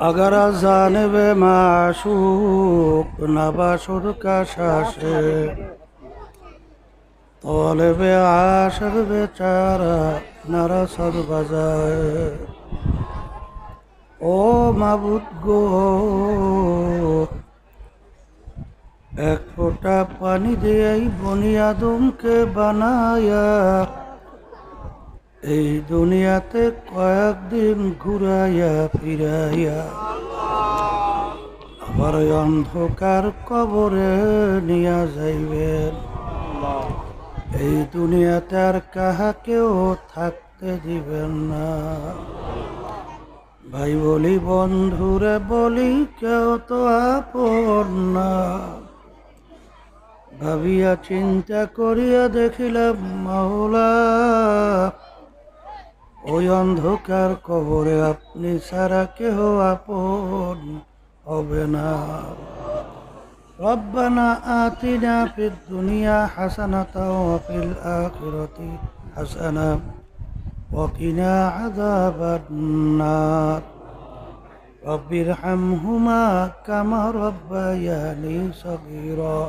अगर जानिब माशूक नबाशुर का शाशे तौलब आशर बेचारा नरसद बजाए ओ माबुद गो एक फोटा पानी দিয়ে বুনিয়াদমকে বানায়া এই দুনিয়াতে কয়েকদিন ঘুরাইয়া ফিরাইয়া আবার অন্ধকার কবরে নিয়া যাইবেন। এই দুনিয়াতে আর কাহাকেও থাকতে দিবেন না। ভাই বলি বন্ধুরে বলি কেউ তো আপন না। ভাবিয়া চিন্তা করিয়া দেখিলাম মাওলা ওই অন্ধকার কবরে আপনি ছাড়া কেহ আপন হবে না। রব্বানা আতিনা ফিদ দুনিয়া হাসানাতাও ওয়া ফিল আখিরাতি হাসানা ওয়া কিনা আযাবান নার। রব্বিরহামহুমা কামা রাব্বায়ানি সগীরা।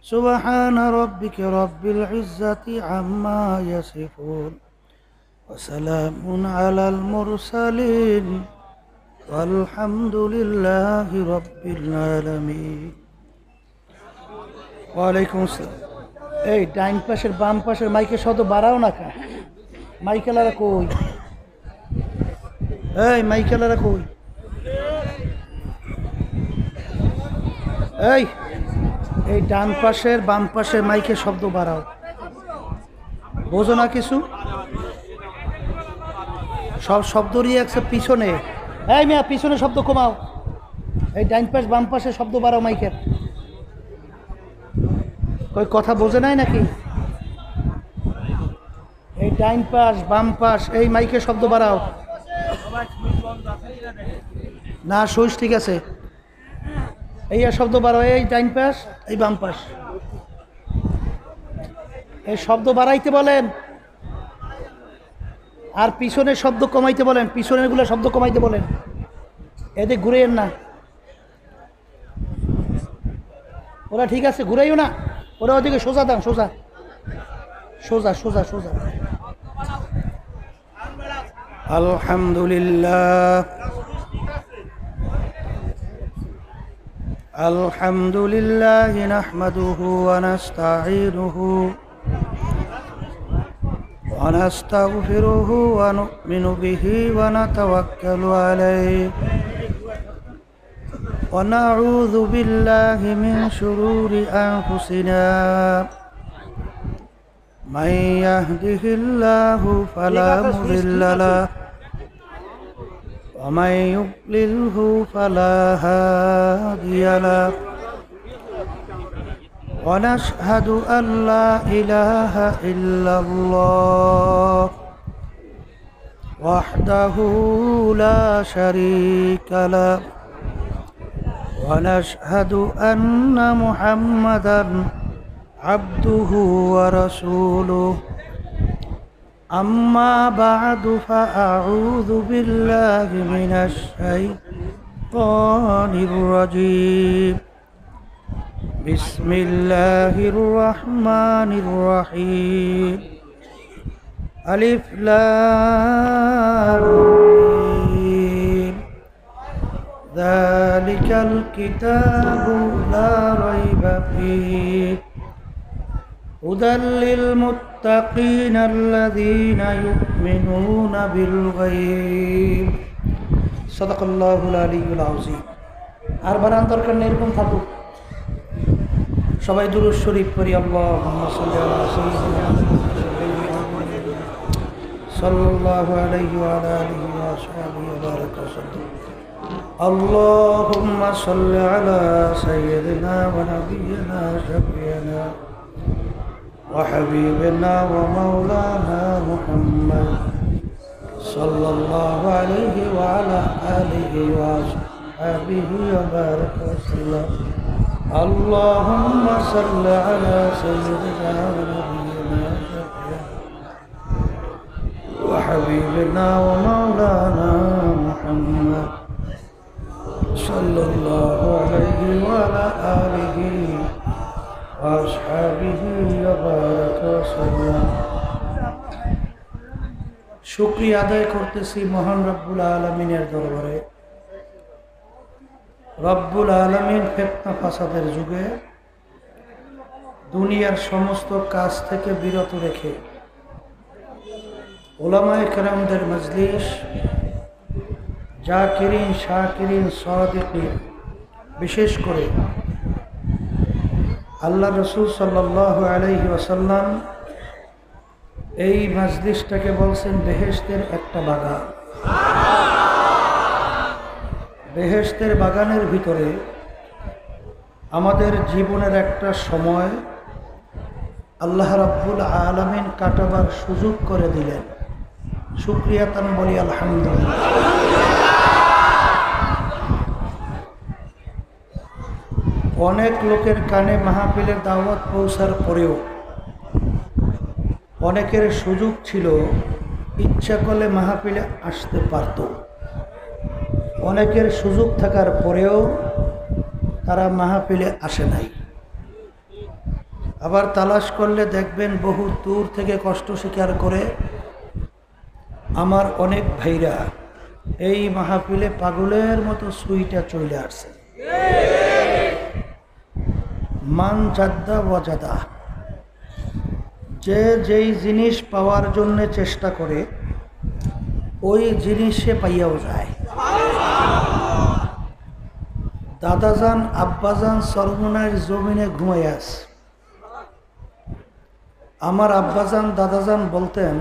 সুবহান রাব্বিকা রাব্বিল ইজ্জাতি আম্মা ইয়াসিফুন ওয়া সালামুন আলাল মুরসালিন আলহামদুলিল্লাহি রাব্বিল আলামিন। ওয়ালাইকুম আসসালাম। এই ডাইন পাশের বাম পাশের মাইকের শব্দ বাড়াও না কা। মাইকেলারা কই? এই মাইকেলারা কই? এই ডান পাশের বাম পাশের মাইকের শব্দ বাড়াও। বোঝো না কিছু? সব শব্দরই একটা পিছনে। এই মিয়া পিছনে শব্দ কমাও। এই ডাইন পাশ বাম পাশে শব্দ বাড়াও মাইকের। ওই কথা বোঝে নাই নাকি? এই ডাইন পাশ বাম পাশ এই মাইকের শব্দ বাড়াও। না সুইচ ঠিক আছে। এই শব্দ বাড়াও। এই ডাইন পাশ এই বাম পাশ এই শব্দ বাড়াইতে বলেন আর পিছনের শব্দ কমাইতে বলেন। পিছনের গুলো শব্দ কমাইতে বলেন। এদিকে ঘুরেন না। ওরা ঠিক আছে ঘুরাইও না। ওরা ওদিকে সোজা দান। সোজা সোজা সোজা সোজা। আলহামদুলিল্লাহ আলহামদুলিল্লাহ নাহমাদুহু ওয়া নাস্তাঈনুহু ওয়া নাস্তাগফিরুহু ওয়া নু'মিনু বিহি ওয়া নাতাওয়াক্কালু আলাইহি ওয়া নাউযু বিল্লাহি মিন শুরুরি আনফুসিনা মান ইয়াহদিহিল্লাহু ফালা মুদিল্লা লাহু ومن يضلله فلا هادي له ونشهد أن لا إله إلا الله وحده لا شريك له ونشهد أن محمدا عبده ورسوله أما بعد فأعوذ بالله من الشيطان الرجيم بسم الله الرحمن الرحيم ألف لام ميم ذلك الكتاب لا ريب فيه هدى للمتقين الذين يؤمنون بالغيب صدق الله العلي العظيم। আর বানান দরকার নেই, এরকম থাকুক। সবাই দুরূদ শরীফ পড়ি। আল্লাহুম্মা সাল্লি আলা সাইয়্যিদিনা সাল্লাল্লাহু আলাইহি ওয়া আলা আলিহি ওয়া আসহাবিহি ওয়া বারাকা ওয়াসাল্লাম। আল্লাহুম্মা সাল্লি আলা সাইয়্যিদিনা ওয়া নাবিয়িনা শাফিয়িনা وحبيبنا ومولانا محمد صلى الله عليه وعلى آله وصحبه وبارك وسلم. اللهم صل على سيدنا ونبينا وحبيبنا ومولانا সাল্লাল্লাহু আলাইহি ওয়া আলা আলিহি ওয়া আসহাবিহি ওয়া বারাকা ওয়া সাল্লাম। শুকরিয়া আদায় করতেছি মহান রব্বুল আলামিনের দরবারে। রব্বুল আলামিন ফিতনা ফাসাদের যুগে দুনিয়ার সমস্ত কাজ থেকে বিরত রেখে উলামায়ে কেরামদের মজলিস, জাকিরিন, শাকিরিন, সাদিকিন, বিশেষ করে আল্লাহ রসুল সাল্লাল্লাহু আলাইহি ওয়াসাল্লাম এই মজলিসটাকে বলছেন বেহেশতের একটা বাগান। বেহেশতের বাগানের ভিতরে আমাদের জীবনের একটা সময় আল্লাহ রাব্বুল আলামিন কাটাবার সুযোগ করে দিলেন। শুকরিয়া তান বলি আলহামদুলিল্লাহ। অনেক লোকের কানে মাহফিলের দাওয়াত পৌঁছার পরেও অনেকের সুযোগ ছিল, ইচ্ছা করলে মাহফিলে আসতে পারত। অনেকের সুযোগ থাকার পরেও তারা মাহফিলে আসে নাই। আবার তালাশ করলে দেখবেন বহু দূর থেকে কষ্ট স্বীকার করে আমার অনেক ভাইরা এই মাহফিলে পাগলের মতো সুইটা চলে আসছে। মান জাদ্দা ওয়াজাদা, যে যেই জিনিস পাওয়ার জন্য চেষ্টা করে ওই জিনিস সে পাইয়াও যায়। দাদাজান আব্বাজান সরমুনার জমিনে ঘুমাই আছে। আমার আব্বাজান দাদাজান বলতেন,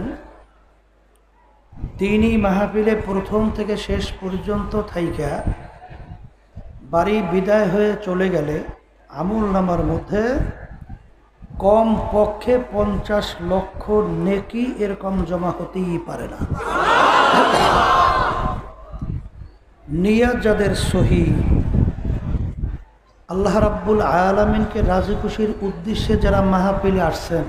তিনি মাহফিলে প্রথম থেকে শেষ পর্যন্ত থাইকা বাড়ি বিদায় হয়ে চলে গেলে আমল নামার মধ্যে কম পক্ষে 50 লক্ষ নেকি এরকম জমা হতেই পারে না। নিয়াত যাদের সহি, আল্লাহ রাব্বুল আলামিনকে রাজি খুশির উদ্দেশ্যে যারা মাহফিলে আসছেন,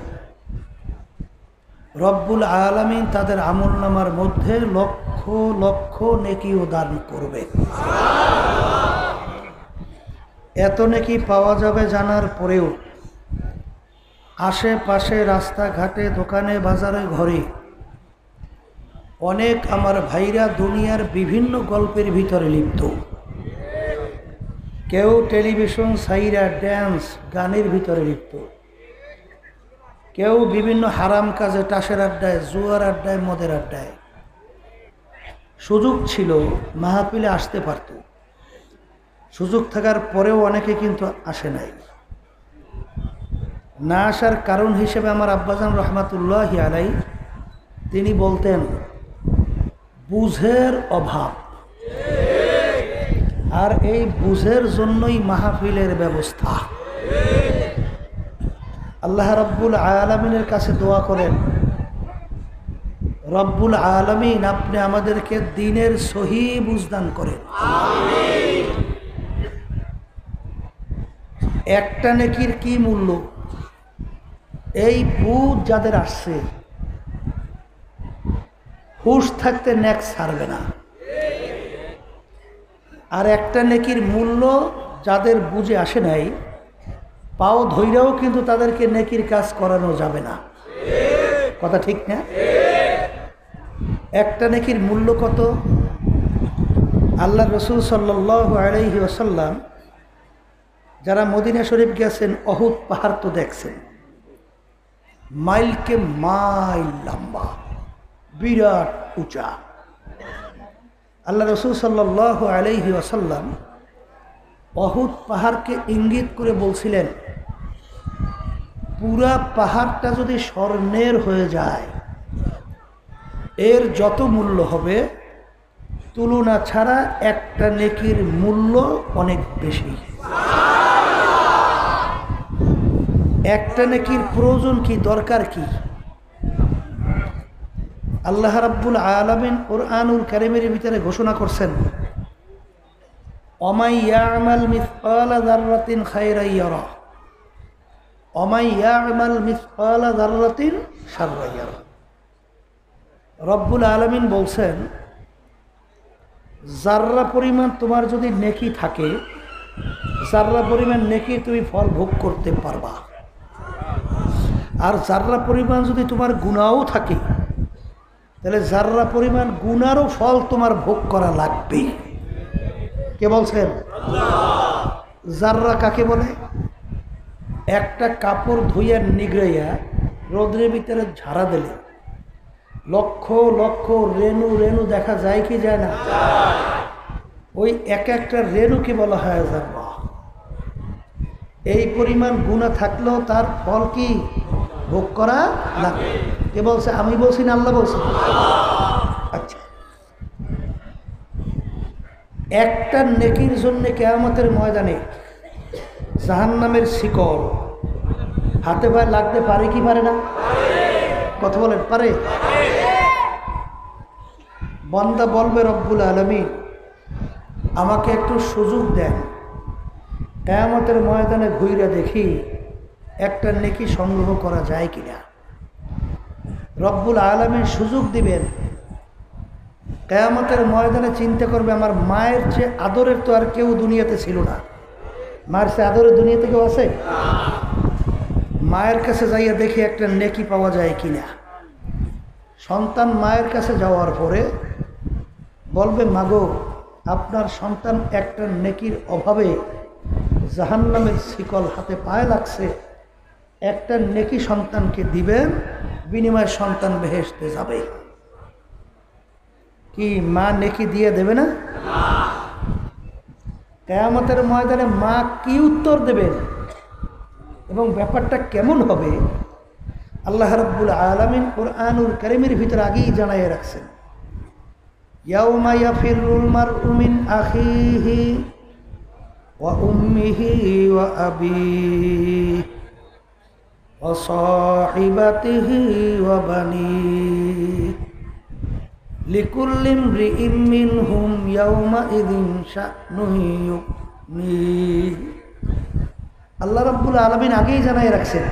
রব্বুল আলামিন তাদের আমল নামার মধ্যে লক্ষ লক্ষ নেকিও দান করবে। এত নেকি পাওয়া যাবে জানার পরেও আশেপাশে রাস্তাঘাটে, দোকানে, বাজারে, ঘরে অনেক আমার ভাইরা দুনিয়ার বিভিন্ন গল্পের ভিতরে লিপ্ত। কেউ টেলিভিশন সাইরা ড্যান্স গানের ভিতরে লিপ্ত, কেউ বিভিন্ন হারাম কাজে, টাসের আড্ডায়, জুয়ার আড্ডায়, মদের আড্ডায়। সুযোগ ছিল, মাহফিলে আসতে পারত। সুযোগ থাকার পরেও অনেকে কিন্তু আসে নাই। না আসার কারণ হিসেবে আমার আব্বাজান রহমাতুল্লাহি আলাই তিনি বলতেন, বুঝের অভাব। আর এই বুঝের জন্যই মাহফিলের ব্যবস্থা। আল্লাহ রাব্বুল আলামিনের কাছে দোয়া করেন, রব্বুল আলামিন আপনি আমাদেরকে দ্বীনের সহি বুঝদান করেন। একটা নেকির কি মূল্য, এই বুঝ যাদের আসছে, হুশ থাকতে নেক ছাড়বে না। আর একটা নেকির মূল্য যাদের বুঝে আসে নাই, পাও ধৈরাও কিন্তু তাদেরকে নেকির কাজ করানো যাবে না। কথা ঠিক না? একটা নেকির মূল্য কত? আল্লাহ রসুল সাল্লাল্লাহু আলাইহি ওয়াসাল্লাম যারা মদিনা শরীফ গেছেন, অহুদ পাহাড় তো দেখছেন, মাইলকে মাইল লম্বা, বিরাট উঁচা। আল্লাহ রসুল সাল্লাল্লাহু আলাইহি ওয়াসাল্লাম অহুদ পাহাড়কে ইঙ্গিত করে বলছিলেন, পুরা পাহাড়টা যদি স্বর্ণের হয়ে যায়, এর যত মূল্য হবে তুলনা ছাড়া একটা নেকির মূল্য অনেক বেশি। একটা নেকির প্রয়োজন কি, দরকার কি? আল্লাহ রাব্বুল আলামিন কুরআনুল কারীমের ভিতরে ঘোষণা করছেন, ওমাই ইয়ামাল মিসকালা যাররাতিন খায়রান ইয়ারা ওমাই ইয়ামাল মিসকালা যাররাতিন শাররান ইয়ারা। রব্বুল আলামিন বলছেন, যাররা পরিমাণ তোমার যদি নেকি থাকে, যাররা পরিমাণ নেকি তুমি ফল ভোগ করতে পারবা। আর যাররা পরিমাণ যদি তোমার গুনাহও থাকে, তাহলে যাররা পরিমাণ গুনারও ফল তোমার ভোগ করা লাগবে। কে বলছেন? যাররা কাকে বলে? একটা কাপড় ধুইয়া নিগড়াইয়া রোদ্রের ভিতরে ঝাড়া দিলে লক্ষ লক্ষ রেণু রেণু দেখা যায় কি যায় না? ওই এক একটা রেণুকে বলা হয় যাররা। এই পরিমাণ গুনাহ থাকলেও তার ফল কি ভোগ করা লাগবে। কে বলছে? আমি বলছি না আল্লাহ বলছে? আচ্ছা, একটা নেকির জন্য কিয়ামতের ময়দানে জাহান্নামের শিকল হাতে পায়ে লাগতে পারে কি পারে না? কথা বলেন, পারে? বান্দা বলবে, রব্বুল আলামিন আমাকে একটু সুযোগ দেন, কিয়ামতের ময়দানে ঘুরে দেখি একটা নেকি সংগ্রহ করা যায় কিনা। রব্বুল আলামিন সুযোগ দিবেন। কিয়ামতের ময়দানে চিন্তা করবে, আমার মায়ের চেয়ে আদরের তো আর কেউ দুনিয়াতে ছিল না। মায়ের চেয়ে আদরের দুনিয়াতে কেউ আছে? মায়ের কাছে যাইয়া দেখি একটা নেকি পাওয়া যায় কিনা। সন্তান মায়ের কাছে যাওয়ার পরে বলবে, মাগো আপনার সন্তান একটা নেকির অভাবে জাহান্নামের শিকল হাতে পায়ে লাগছে, একটা নেকি সন্তানকে দিবেন, বিনিময়ে সন্তান বেহেশতে যাবে। কি মা নেকি দিয়ে দেবে না? কিয়ামতের ময়দানে মা কি উত্তর দেবেন এবং ব্যাপারটা কেমন হবে, আল্লাহ রাব্বুল আলামিন কুরআনুল কারীমের ভিতরে আগেই জানাইয়া রাখছেন। ইয়াউমা ইয়াফিরুল মারউ মিন আখিহি ওয়া উম্মিহি ওয়া আবিহি ওয়া সাহিবাতিহি ওয়া বানিহি লিকুল্লি ইমরিইম মিনহুম ইয়াউমাইযিন শা'নুন ইউগনিহি। আল্লাহ রাব্বুল আলামিন আগেই জানাই রাখছেন,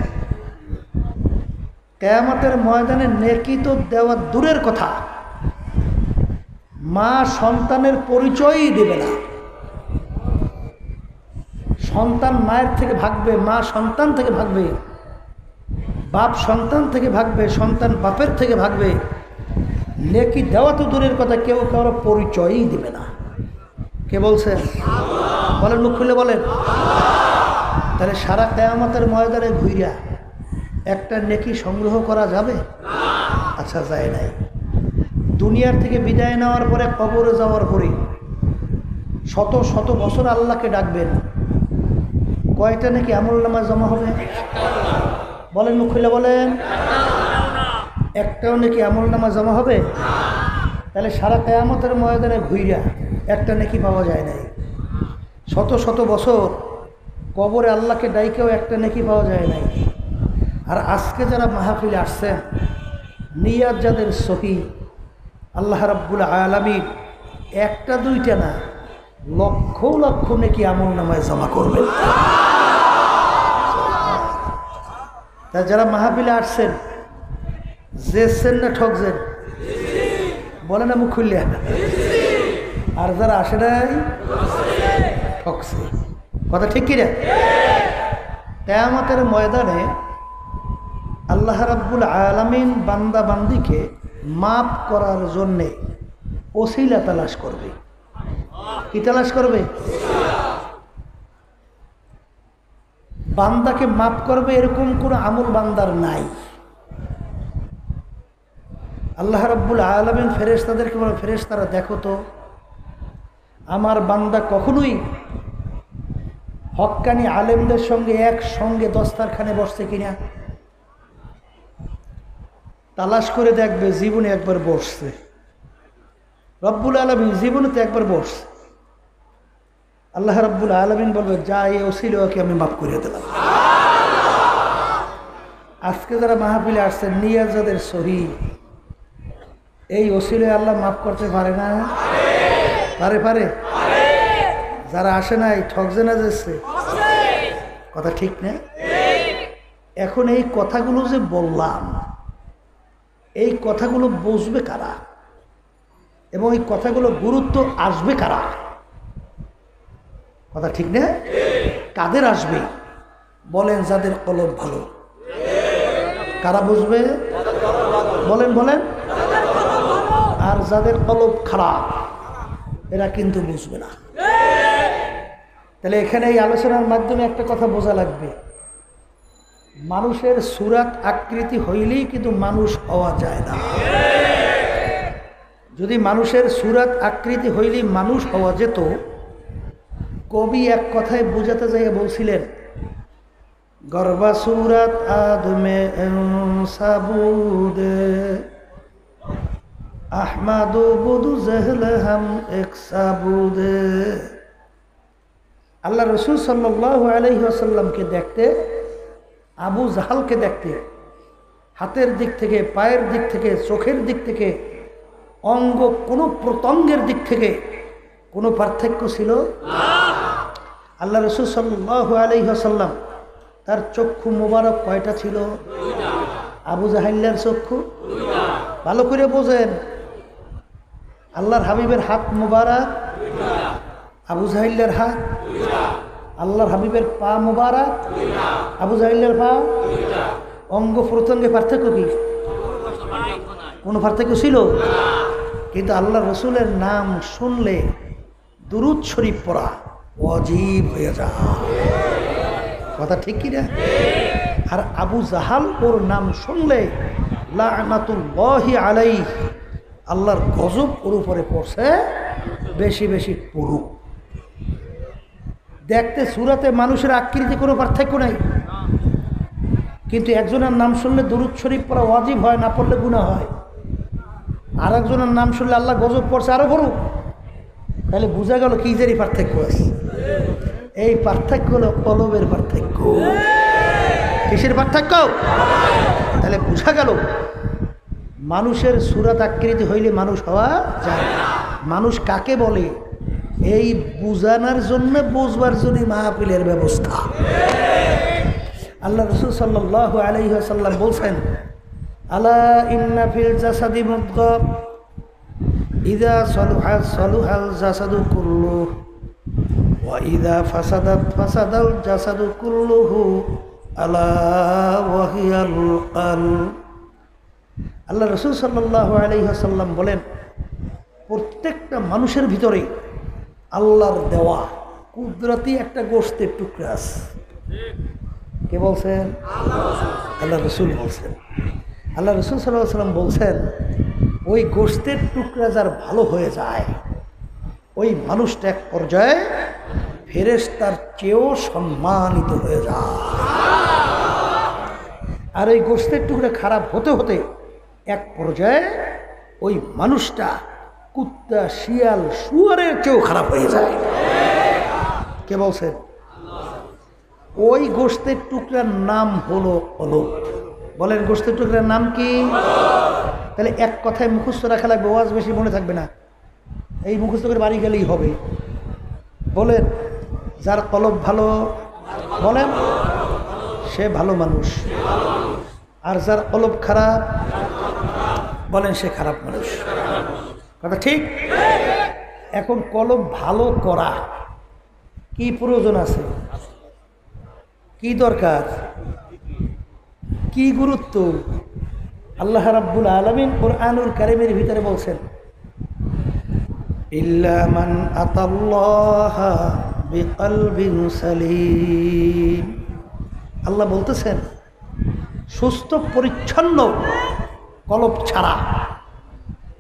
কিয়ামতের ময়দানে নেকি তো দেওয়া দূরের কথা, মা সন্তানের পরিচয়ই দেবে না। সন্তান মায়ের থেকে ভাগবে, মা সন্তান থেকে ভাগবে, বাপ সন্তান থেকে ভাগবে, সন্তান বাপের থেকে ভাগবে। নেকি দেওয়া তো দূরের কথা, কেউ কারো পরিচয়ই দিবে না। কে বলছেন? বলেন, মুখ খুলে বলেন। তাহলে সারা কিয়ামতের ময়দানে ঘুইরা একটা নেকি সংগ্রহ করা যাবে? আচ্ছা, যায় নাই। দুনিয়ার থেকে বিদায় নেওয়ার পরে কবরে যাওয়ার পরে শত শত বছর আল্লাহকে ডাকবেন, কয়টা নাকি আমলনামা জমা হবে? বলেন, মুখ খুলে বলেন। একটাও নাকি আমলনামা জমা হবে? তাহলে সারা কিয়ামতের ময়দানে ঘুইরা একটা নেকি পাওয়া যায় নাই। শত শত বছর কবরে আল্লাহকে ডাইকেও একটা নেকি পাওয়া যায় নাই। আর আজকে যারা মাহফিলে আসছেন, নিয়াত যাদের সহি, আল্লাহ রাব্বুল আলামিন একটা দুইটা না, লক্ষ লক্ষ নেকি আমলনামায় জমা করবেন। তাই যারা মাহফিলে আসছেন, জেছেন না ঠকছেন? বলে না মুখ খুললে। আর যারা আসে নাই ঠকছে। কথা ঠিক কিনা? কিয়ামতের ময়দানে আল্লাহ রাব্বুল আলামিন বান্দা বান্দিকে মাফ করার জন্যে ওসিলা তালাশ করবে। কি তালাশ করবে? বান্দাকে মাফ করবে এরকম কোনো আমল বান্দার নাই। আল্লাহ রাব্বুল আলামিন ফেরেশতাদেরকে বলে, ফেরেশতারা দেখো তো আমার বান্দা কখনোই হক্কানি আলেমদের সঙ্গে একসঙ্গে দস্তারখানে বসছে কিনা। তালাশ করে দেখবে, জীবনে একবার বসছে। রব্বুল আলামিন জীবনে তো একবার বসছে। আল্লাহ রাব্বুল আলামিন বলবে, যা এ ওসিলা ওকে আমি মাফ করে দিলাম। আজকে যারা মাহফিলে আসছেন, নিয়াত যাদের সহি, এই ওসিলায় আল্লাহ মাফ করতে পারে না? পারে? পারে? যারা আসে নাই ঠকছে না যাচ্ছে? কথা ঠিক না? এখন এই কথাগুলো যে বললাম, এই কথাগুলো বুঝবে কারা? এবং এই কথাগুলো গুরুত্ব আসবে কারা? কথা ঠিক না? কাদের আসবে? বলেন যাদের কলব ভালো। কারা বুঝবে? বলেন বলেন। আর যাদের কলব খারাপ এরা কিন্তু বুঝবে না। তাহলে এখানে এই আলোচনার মাধ্যমে একটা কথা বোঝা লাগবে, মানুষের সুরাত আকৃতি হইলেই কিন্তু মানুষ হওয়া যায় না। যদি মানুষের সুরাত আকৃতি হইলেই মানুষ হওয়া যেত, কবি এক কথায় বোঝাতে যাইয়া বলছিলেন, গর্বা সুরাত আদমে সাবুদে আহমাদু বুদু জহল হাম এক সাবুদে। আল্লাহ রসুল সাল্লাল্লাহু আলাইহি ওয়াসাল্লামকে দেখতে, আবু জাহালকে দেখতে হাতের দিক থেকে, পায়ের দিক থেকে, চোখের দিক থেকে, অঙ্গ কোনো প্রত্যঙ্গের দিক থেকে কোনো পার্থক্য ছিল না। আল্লাহ রসুল সাল্লাল্লাহু আলাইহি ওয়াসাল্লাম তার চক্ষু মোবারক কয়টা ছিল? আবু জাহালের চক্ষু ভালো করে বোঝেন। আল্লাহর হাবিবের হাত মোবারক, আবু জাহালের হাত। আল্লাহর হাবিবের পা মোবারক, আবু জাহালের পা। অঙ্গ প্রত্যঙ্গে পার্থক্য কি? কোনো পার্থক্য ছিল? কিন্তু আল্লাহ রসুলের নাম শুনলে দুরূদ শরীফ পড়া ওয়াজিব হয়ে যায়। কথা ঠিক কি না? আর আবু জাহাল ওর নাম শুনলে লা'নাতুল্লাহি আলাইহি, আল্লাহর গজব ওর উপরে পড়ছে, বেশি বেশি পড়ুক। দেখতে সুরাতে মানুষের আকৃতি কোনো পার্থক্য নাই, কিন্তু একজনের নাম শুনলে দুরূদ শরীফ পড়া ওয়াজিব হয়, না পড়লে গুনাহ হয়। আর একজনের নাম শুনলে আল্লাহ গজব পড়ছে, আরো পড়ুক। তাহলে বোঝা গেল কি যে পার্থক্য আছে। এই পার্থক্য হলো কলবের পার্থক্য। কিসের পার্থক্য? তাহলে বোঝা গেল মানুষের সুরাত আকৃতি হইলে মানুষ হওয়া যায় না। মানুষ কাকে বলে এই বুঝানোর জন্য, বুঝবার জন্য মাহফিলের ব্যবস্থা। আল্লাহ রাসূল সাল্লাল্লাহু আলাইহি ওয়াসাল্লাম বলছেন, আলা ইন্না ফিল জাসাদি মুদগা ইযা সালুহাত সালুহাল জাসাদু কুল্লুহু ওয়া ইযা ফাসাদাত ফাসাদাল জাসাদু কুল্লুহু আলা ওয়া হিয়াল কলব। আল্লাহ রাসূল সাল্লাল্লাহু আলাইহি ওয়াসাল্লাম বলেন, প্রত্যেকটা মানুষের ভিতরে আল্লাহর দেওয়া কুদরতি একটা গোশতের টুকরা আছে। কে বলছেন? আল্লাহ রসুল বলছেন। আল্লাহ রসুল সাল্লাল্লাহু আলাইহি ওয়াসাল্লাম বলছেন, ওই গোশতের টুকরা যার ভালো হয়ে যায়, ওই মানুষটা এক পর্যায়ে ফেরেশতার চেয়েও সম্মানিত হয়ে যায়। আর ওই গোশতের টুকরা খারাপ হতে হতে এক পর্যায়ে ওই মানুষটা কুত্তা, শিয়াল, শুয়ারের চেয়েও খারাপ হয়ে যায়। কে বলছেন? ওই গোশতের টুকরার নাম হলো কলব। বলেন গোশতের টুকরার নাম কি? তাহলে এক কথায় মুখস্থ রাখা লাগবে, ওয়াজ বেশি মনে থাকবে না, এই মুখস্থ করে বাড়ি গেলেই হবে। বলেন যার কলব ভালো, বলেন সে ভালো মানুষ। আর যার কলব খারাপ, বলেন সে খারাপ মানুষ। কথা ঠিক? এখন কলব ভালো করা কি প্রয়োজন আছে? কি দরকার? কি গুরুত্ব? আল্লাহ রাব্বুল আলামিন কুরআনুল কারীমের ভিতরে বলছেন, ইল্লা মান আতাল্লাহা বিকলবিন সালিম। আল্লাহ বলতেছেন, সুস্থ পরিচ্ছন্ন কলব ছাড়া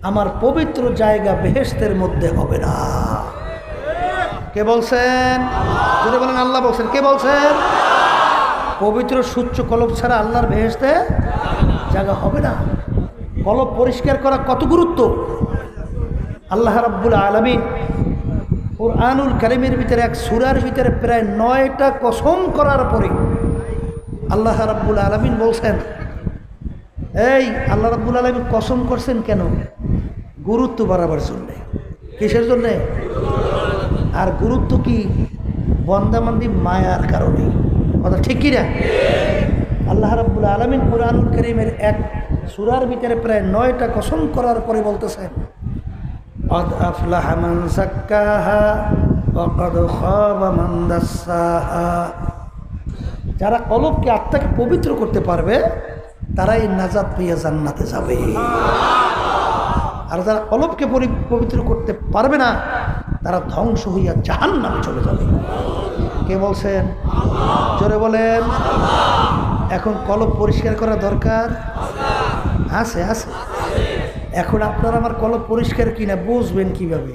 আমার পবিত্র জায়গা বেহেশতের মধ্যে হবে না। কে বলছেন? যদি বলেন আল্লাহ বলছেন। কে বলছেন? পবিত্র সুচ্চ কলব ছাড়া আল্লাহর বেহেশতে জায়গা হবে না। কলব পরিষ্কার করা কত গুরুত্ব! আল্লাহ রাব্বুল আলামিন কুরআনুল কারীমের ভিতরে এক সূরার ভিতরে প্রায় 9টা কসম করার পরে আল্লাহ রাব্বুল আলামিন বলছেন, এই আল্লাহ রাব্বুল আলামিন কসম করছেন কেন? গুরুত্ব বাড়াবার জন্যে। কিসের জন্যে? আর গুরুত্ব কি? বন্দাবান্দি মায়ার কারণে। কথা ঠিক কি না? আল্লাহ রাব্বুল আলামিন কুরআনুল কারীমের এক সূরার ভিতরে প্রায় 9টা কসম করার পরে বলতেছেন, قد أفلح من زكاها وقد خاب من دساها। যারা কলবকে আত্মাকে পবিত্র করতে পারবে তারাই নাজাত পেয়ে জান্নাতে যাবে, আর যারা কলবকে পবিত্র করতে পারবে না তারা ধ্বংস হইয়া জাহান্নামে চলে যাবে। কে বলছেন? জোরে বলেন। এখন কলব পরিষ্কার করা দরকার আছে আছে। এখন আপনার আমার কলব পরিষ্কার কিনা বুঝবেন কিভাবে?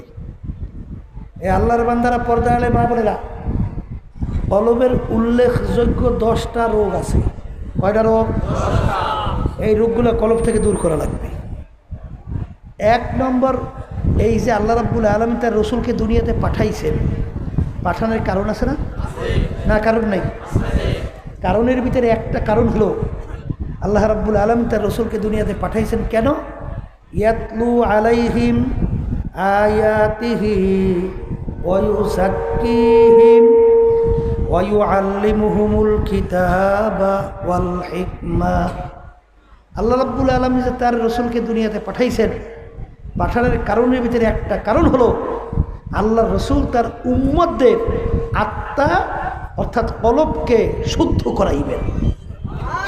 এই আল্লাহর বান্দারা, পর্দা আলে মা বোনেরা, কলবের উল্লেখযোগ্য 10টা রোগ আছে। কয়টা রোগ? এই রোগগুলো কলব থেকে দূর করা লাগবে। 1 নম্বর, এই যে আল্লাহ রাব্বুল আলামিন তার রসুলকে দুনিয়াতে পাঠাইছেন, পাঠানোর কারণ আছে না? না, কারণ নাই। কারণের ভিতরে একটা কারণ হলো আল্লাহ রাব্বুল আলামিন তার রসুলকে দুনিয়াতে পাঠাইছেন কেন? ইয়াতলু আলাইহিম আয়াতিহি ওয়া ইউযাক্কিহিম ওয়া ইউআল্লিমুহুমুল কিতাবা ওয়াল হিকমা। আল্লাহ রাব্বুল আলামিন যে তার রসুলকে দুনিয়াতে পাঠাইছেন, পাঠানোর কারণের ভিতরে একটা কারণ হলো আল্লাহ রসুল তার উম্মতদের আত্মা অর্থাৎ কলবকে শুদ্ধ করাইবেন।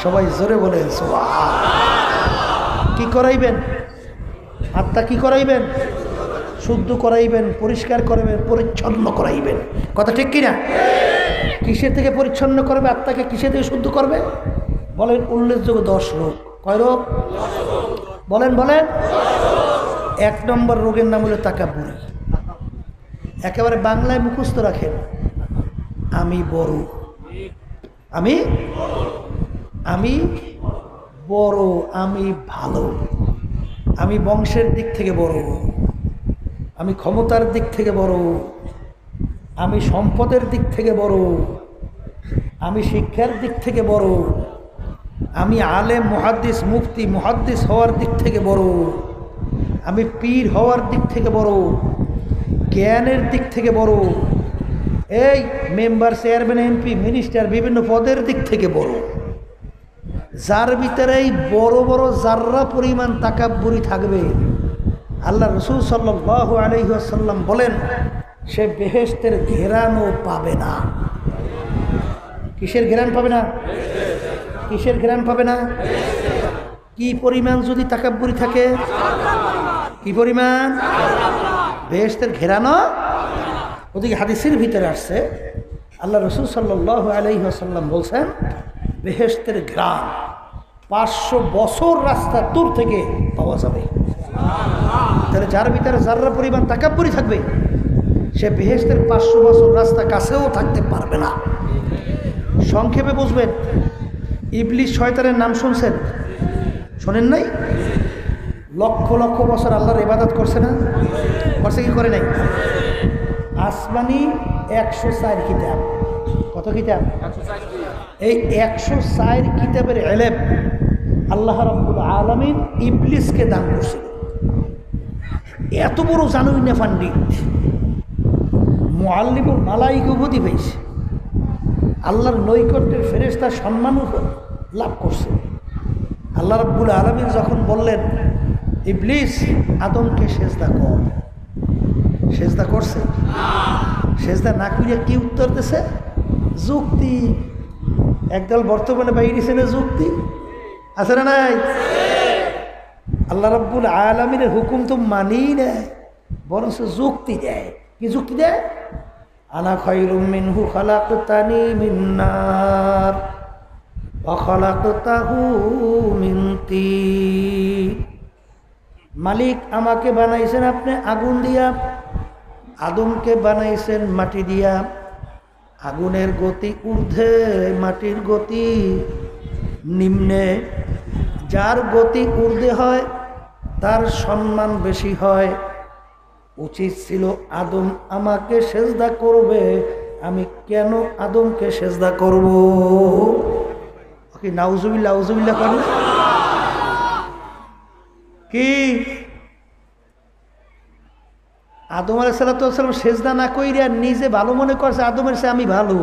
সবাই জোরে বলেন সুবহান। কি করাইবেন? আত্মা কি করাইবেন? শুদ্ধ করাইবেন, পরিষ্কার করবেন, পরিচ্ছন্ন করাইবেন। কথা ঠিক কিনা? কিসের থেকে পরিচ্ছন্ন করবে আত্মাকে? কিসের থেকে শুদ্ধ করবে? বলেন উল্লেখযোগ্য 10 রোগ। কয় রোগ? বলেন বলেন। 1 নম্বর রোগের নাম হলো তাকাব্বুর। একেবারে বাংলায় মুখস্থ রাখেন, আমি বড়, আমি বড়, আমি ভালো, আমি বংশের দিক থেকে বড়, আমি ক্ষমতার দিক থেকে বড়, আমি সম্পদের দিক থেকে বড়, আমি শিক্ষার দিক থেকে বড়, আমি আলেম, মুহাদ্দিস, মুফতি, মুহাদ্দিস হওয়ার দিক থেকে বড়, আমি পীর হওয়ার দিক থেকে বড়, জ্ঞানের দিক থেকে বড়, এই মেম্বার, চেয়ারম্যান, এমপি, মিনিস্টার, বিভিন্ন পদের দিক থেকে বড়। যার ভিতরে এই বড় বড় জাররা পরিমাণ তাকাব্বুরি থাকবে, আল্লাহ রসুল সাল্লাল্লাহু আলাইহি ওয়াসাল্লাম বলেন সে বেহেশতের ঘেরানও পাবে না। কিসের ঘেরান পাবে না? কিসের ঘেরান পাবে না? কি পরিমাণ যদি তাকাব্বুরি থাকে? কি পরিমাণ? বেহেশতের ঘেরানো। ওদিকে হাদিসের ভিতরে আসছে আল্লাহ রসুল সাল্লাল্লাহু আলাইহি ওয়াসাল্লাম বলছেন বেহেশতের ঘ্রাণ 500 বছর রাস্তা দূর থেকে পাওয়া যাবে। তাহলে যার ভিতরে যাররা পরিমাণ তাকাব্বুরি থাকবে সে বেহেশতের 500 বছর রাস্তা কাছেও থাকতে পারবে না। সংক্ষেপে বুঝবেন, ইবলিস শয়তানের নাম শুনছেন? শোনেন নাই? লক্ষ লক্ষ বছর আল্লাহর ইবাদত করছে না? করছে কি করে নাই? আসমানি 104 কিতাব। কত কিতাব? এই 104 কিতাবের ইলম আল্লাহ রাব্বুল আলামিন ইবলিসকে দান করছিল। এত বড় জানুই না পণ্ডিত, মুআল্লিমুল মালায়েকা উপাধি পেয়েছে, আল্লাহর নৈকট্যের ফেরেশতা সম্মান লাভ করছে। আল্লাহ রাব্বুল আলামিন যখন বললেন ইবলিস আদমকে সেজদা কর, সেজদা করছে? সেজদা না করিয়া কি উত্তর দিছে? যুক্তি। একদল বর্তমানে বাইরেছে না যুক্তি, আছে না নাই? আল্লাহ রাব্বুল আলামিনের হুকুম তো মানি নেয়, বরং যুক্তি দেয়। কি যুক্তি দেয়? আনা খায়রুম মিনহু খালাকতানি মিন নার ওয়া খালাকতাহু মিন তিন। মালিক আমাকে বানাইছেন আপনি আগুন দিয়া, আদমকে বানাইছেন মাটি দিয়া। আগুনের গতি ঊর্ধ্বে, মাটির গতি নিম্নে। যার গতি ঊর্ধ্বে হয় তার সম্মান বেশি হয়। উচিত ছিল আদম আমাকে সেজদা করবে, আমি কেন আদমকে সেজদা করব? কি নাউজুবিল্লাহ আউজুবিল্লাহ করেন কি? আদম আলাইহিসসালাম সেজদা না কইরা নিজে ভালো মনে করছে আদমের চেয়ে আমি ভালো,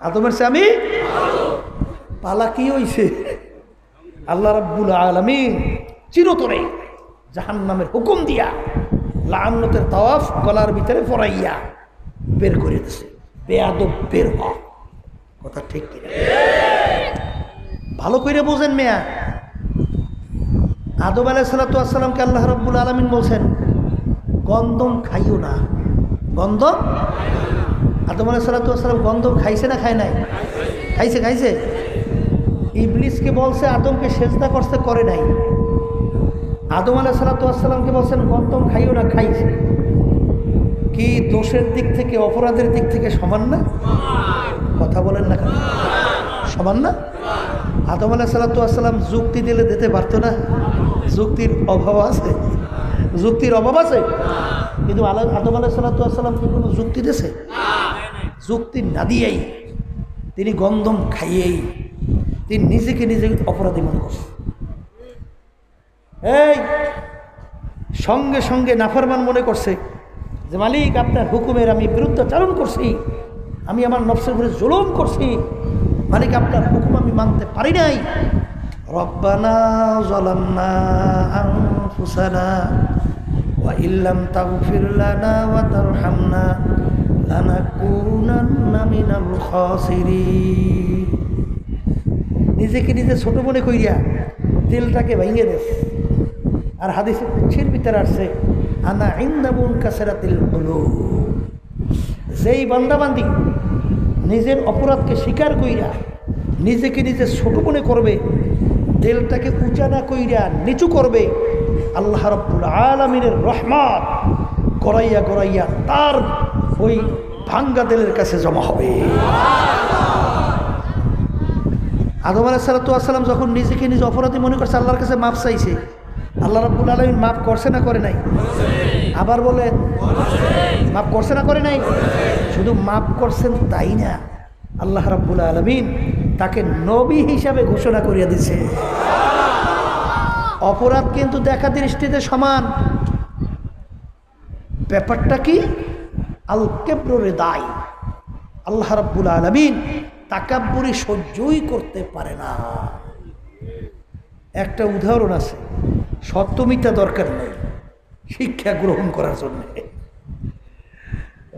আদমের চেয়ে আমি পালা কি হইছে? আল্লাহ রাব্বুল আলামিন চিরতরে জাহান্নামের হুকুম দিয়া লাআনতের তাওয়াফ গলার ভিতরে পরাইয়া বের করে দিছে। বেয়াদব বের হ, কথা ঠিক কিনা? ভালো করে বোঝেন মেয়া। আদম আলাইহিস সালাতু ওয়াস সালামকে আল্লাহ রাব্বুল আলামিন বলছেন গন্ধম খাইও না, গন্ধম। আদম আলাইহিস সালাতু ওয়াস সালাম গন্ধম খাইছে না খায় নাই? খাইছে, খাইছে। ইবলিসকে বলছে আদমকে সেজদা করতে, করে নাই। আদম আলাইহিস সালাতু ওয়াস সালামকে বলছেন গন্ধম খাইও না, খাইছে। কি দোষের দিক থেকে, অপরাধের দিক থেকে সমান না? কথা বলেন না কেন? সমান না? আদম আলাইহিস সালাতু ওয়াস সালাম যুক্তি দিলে দিতে পারতো না? যুক্তির অভাব আছে? যুক্তির অভাব আছে? কিন্তু আদম আলাইহিস সালাতু ওয়াস সালাম কি কোনো যুক্তি দিয়েছে? যুক্তি না দিয়েই তিনি গন্ধম খাইয়েই তিনি নিজেকে নিজে অপরাধী মনে করছে। এই সঙ্গে সঙ্গে নাফরমান মনে করছে যে মালিক আপনার হুকুমের আমি বিরুদ্ধাচরণ করছি, আমি আমার নফসের উপরে জুলুম করছি, মালিক আপনার হুকুম আমি মানতে পারি নাই। রব্বানা যালামনা আনফুসানা ওয়া ইল্লাম তাগফির লানা ওয়া তারহামনা লানাকুনান্না মিনাল খাসিরিন। নিজেকে নিজে ছোট মনে কইরা দিলটাকে ভেঙে দেশ। আর হাদিসে কুদসির ভিতরে আসছে আনা ইনদা মুনকাসিরাতিল কুলুব, যেই বান্দাবান্দি নিজের অপরাধকে স্বীকার কইরা নিজেকে নিজে ছোট মনে করবে, দিলটাকে উঁচা না কইরা নিচু করবে, আল্লাহ রাব্বুল আলামিনের রহমত গড়াইয়া গড়াইয়া তার ওই ভাঙ্গা দিলের কাছে জমা হবে। আদম আলাইহিস সালাতু ওয়াস সালাম যখন নিজেকে নিজে অপরাধী মনে করছে, আল্লাহর কাছে মাপ চাইছে, আল্লাহ রাব্বুল আলামিন মাফ করছে না করে নাই? আবার বলে মাফ করছে না করে নাই? শুধু মাফ করছেন তাই না, আল্লাহ রাব্বুল আলামিন তাকে নবী হিসাবে ঘোষণা করিয়া দিছে। অপরাধ কিন্তু দেখা দৃষ্টিতে সমান। ব্যাপারটা কি? আল কিবরু রিদাই। আল্লাহ রাব্বুল আলামিন তাকাব্বুরি সহ্যই করতে পারে না। একটা উদাহরণ আছে, সত্য মিথ্যা দরকার নেই শিক্ষা গ্রহণ করার জন্য।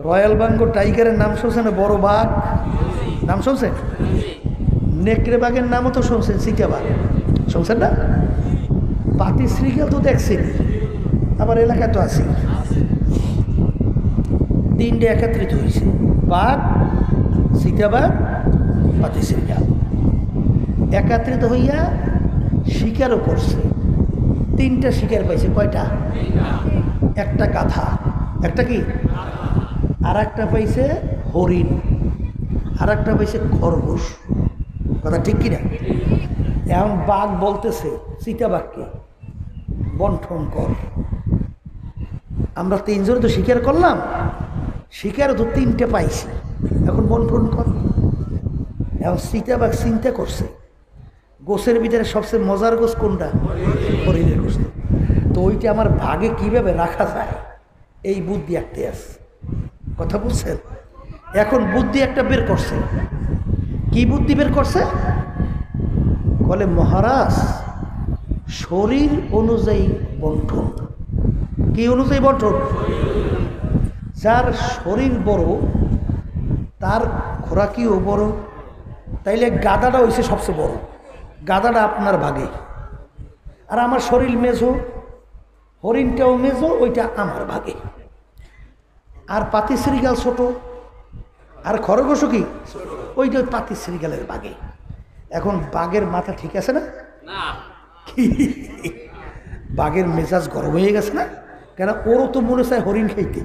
রয়্যাল বেঙ্গল টাইগারের নাম শুনছেন? বড় বাঘ নাম শুনছেন? নেকড়ে বাঘের নামও তো শুনছেন, চিতাবাঘ শুনছেন না? পাতি শ্রীগাল তো দেখছেন, আবার এলাকায় তো আছে। তিনটে একত্রিত হয়েছে, বাঘ, চিতাবাঘ, পাতি শ্রীগাল একত্রিত হইয়া শিকারও করছে। তিনটা শিকার পাইছে। কয়টা? একটা গাধা, একটা কি, আর একটা পাইছে হরিণ, আর একটা পাইছে খরগোশ। কথা ঠিক কিনা? এখন বাঘ বলতেছে চিতাবাঘকে বন্টন কর, আমরা তিনজন তো শিকার করলাম, শিকার তো তিনটে পাইছি, এখন বন্টন কর। এখন চিতাবাঘ চিন্তা করছে গোছের ভিতরে সবচেয়ে মজার গোছ কোনটা? হরিণের গোছ। তো ওইটা আমার ভাগে কিভাবে রাখা যায়, এই বুদ্ধি একটা আছে। কথা বুঝছেন? এখন বুদ্ধি একটা বের করছে। কি বুদ্ধি বের করছে? বলে মহারাজ শরীর অনুযায়ী বন্টন। কি অনুযায়ী বন্টন? যার শরীর বড় তার খোরাকিও বড়, তাইলে গাদাটা হইছে সবচেয়ে বড়, গাদাটা আপনার ভাগে। আর আমার শরীর মেজো, হরিণটাও মেজো, ওইটা আমার ভাগে। আর পাতি শ্রীগাল ছোট, আর খরগোশও কি ওইটা পাতি শ্রীগালের ভাগে। এখন বাঘের মাথা ঠিক আছে না? বাঘের মেজাজ গরম হয়ে গেছে না? কেন ওরও তো মনে চায় হরিণ খাইতে,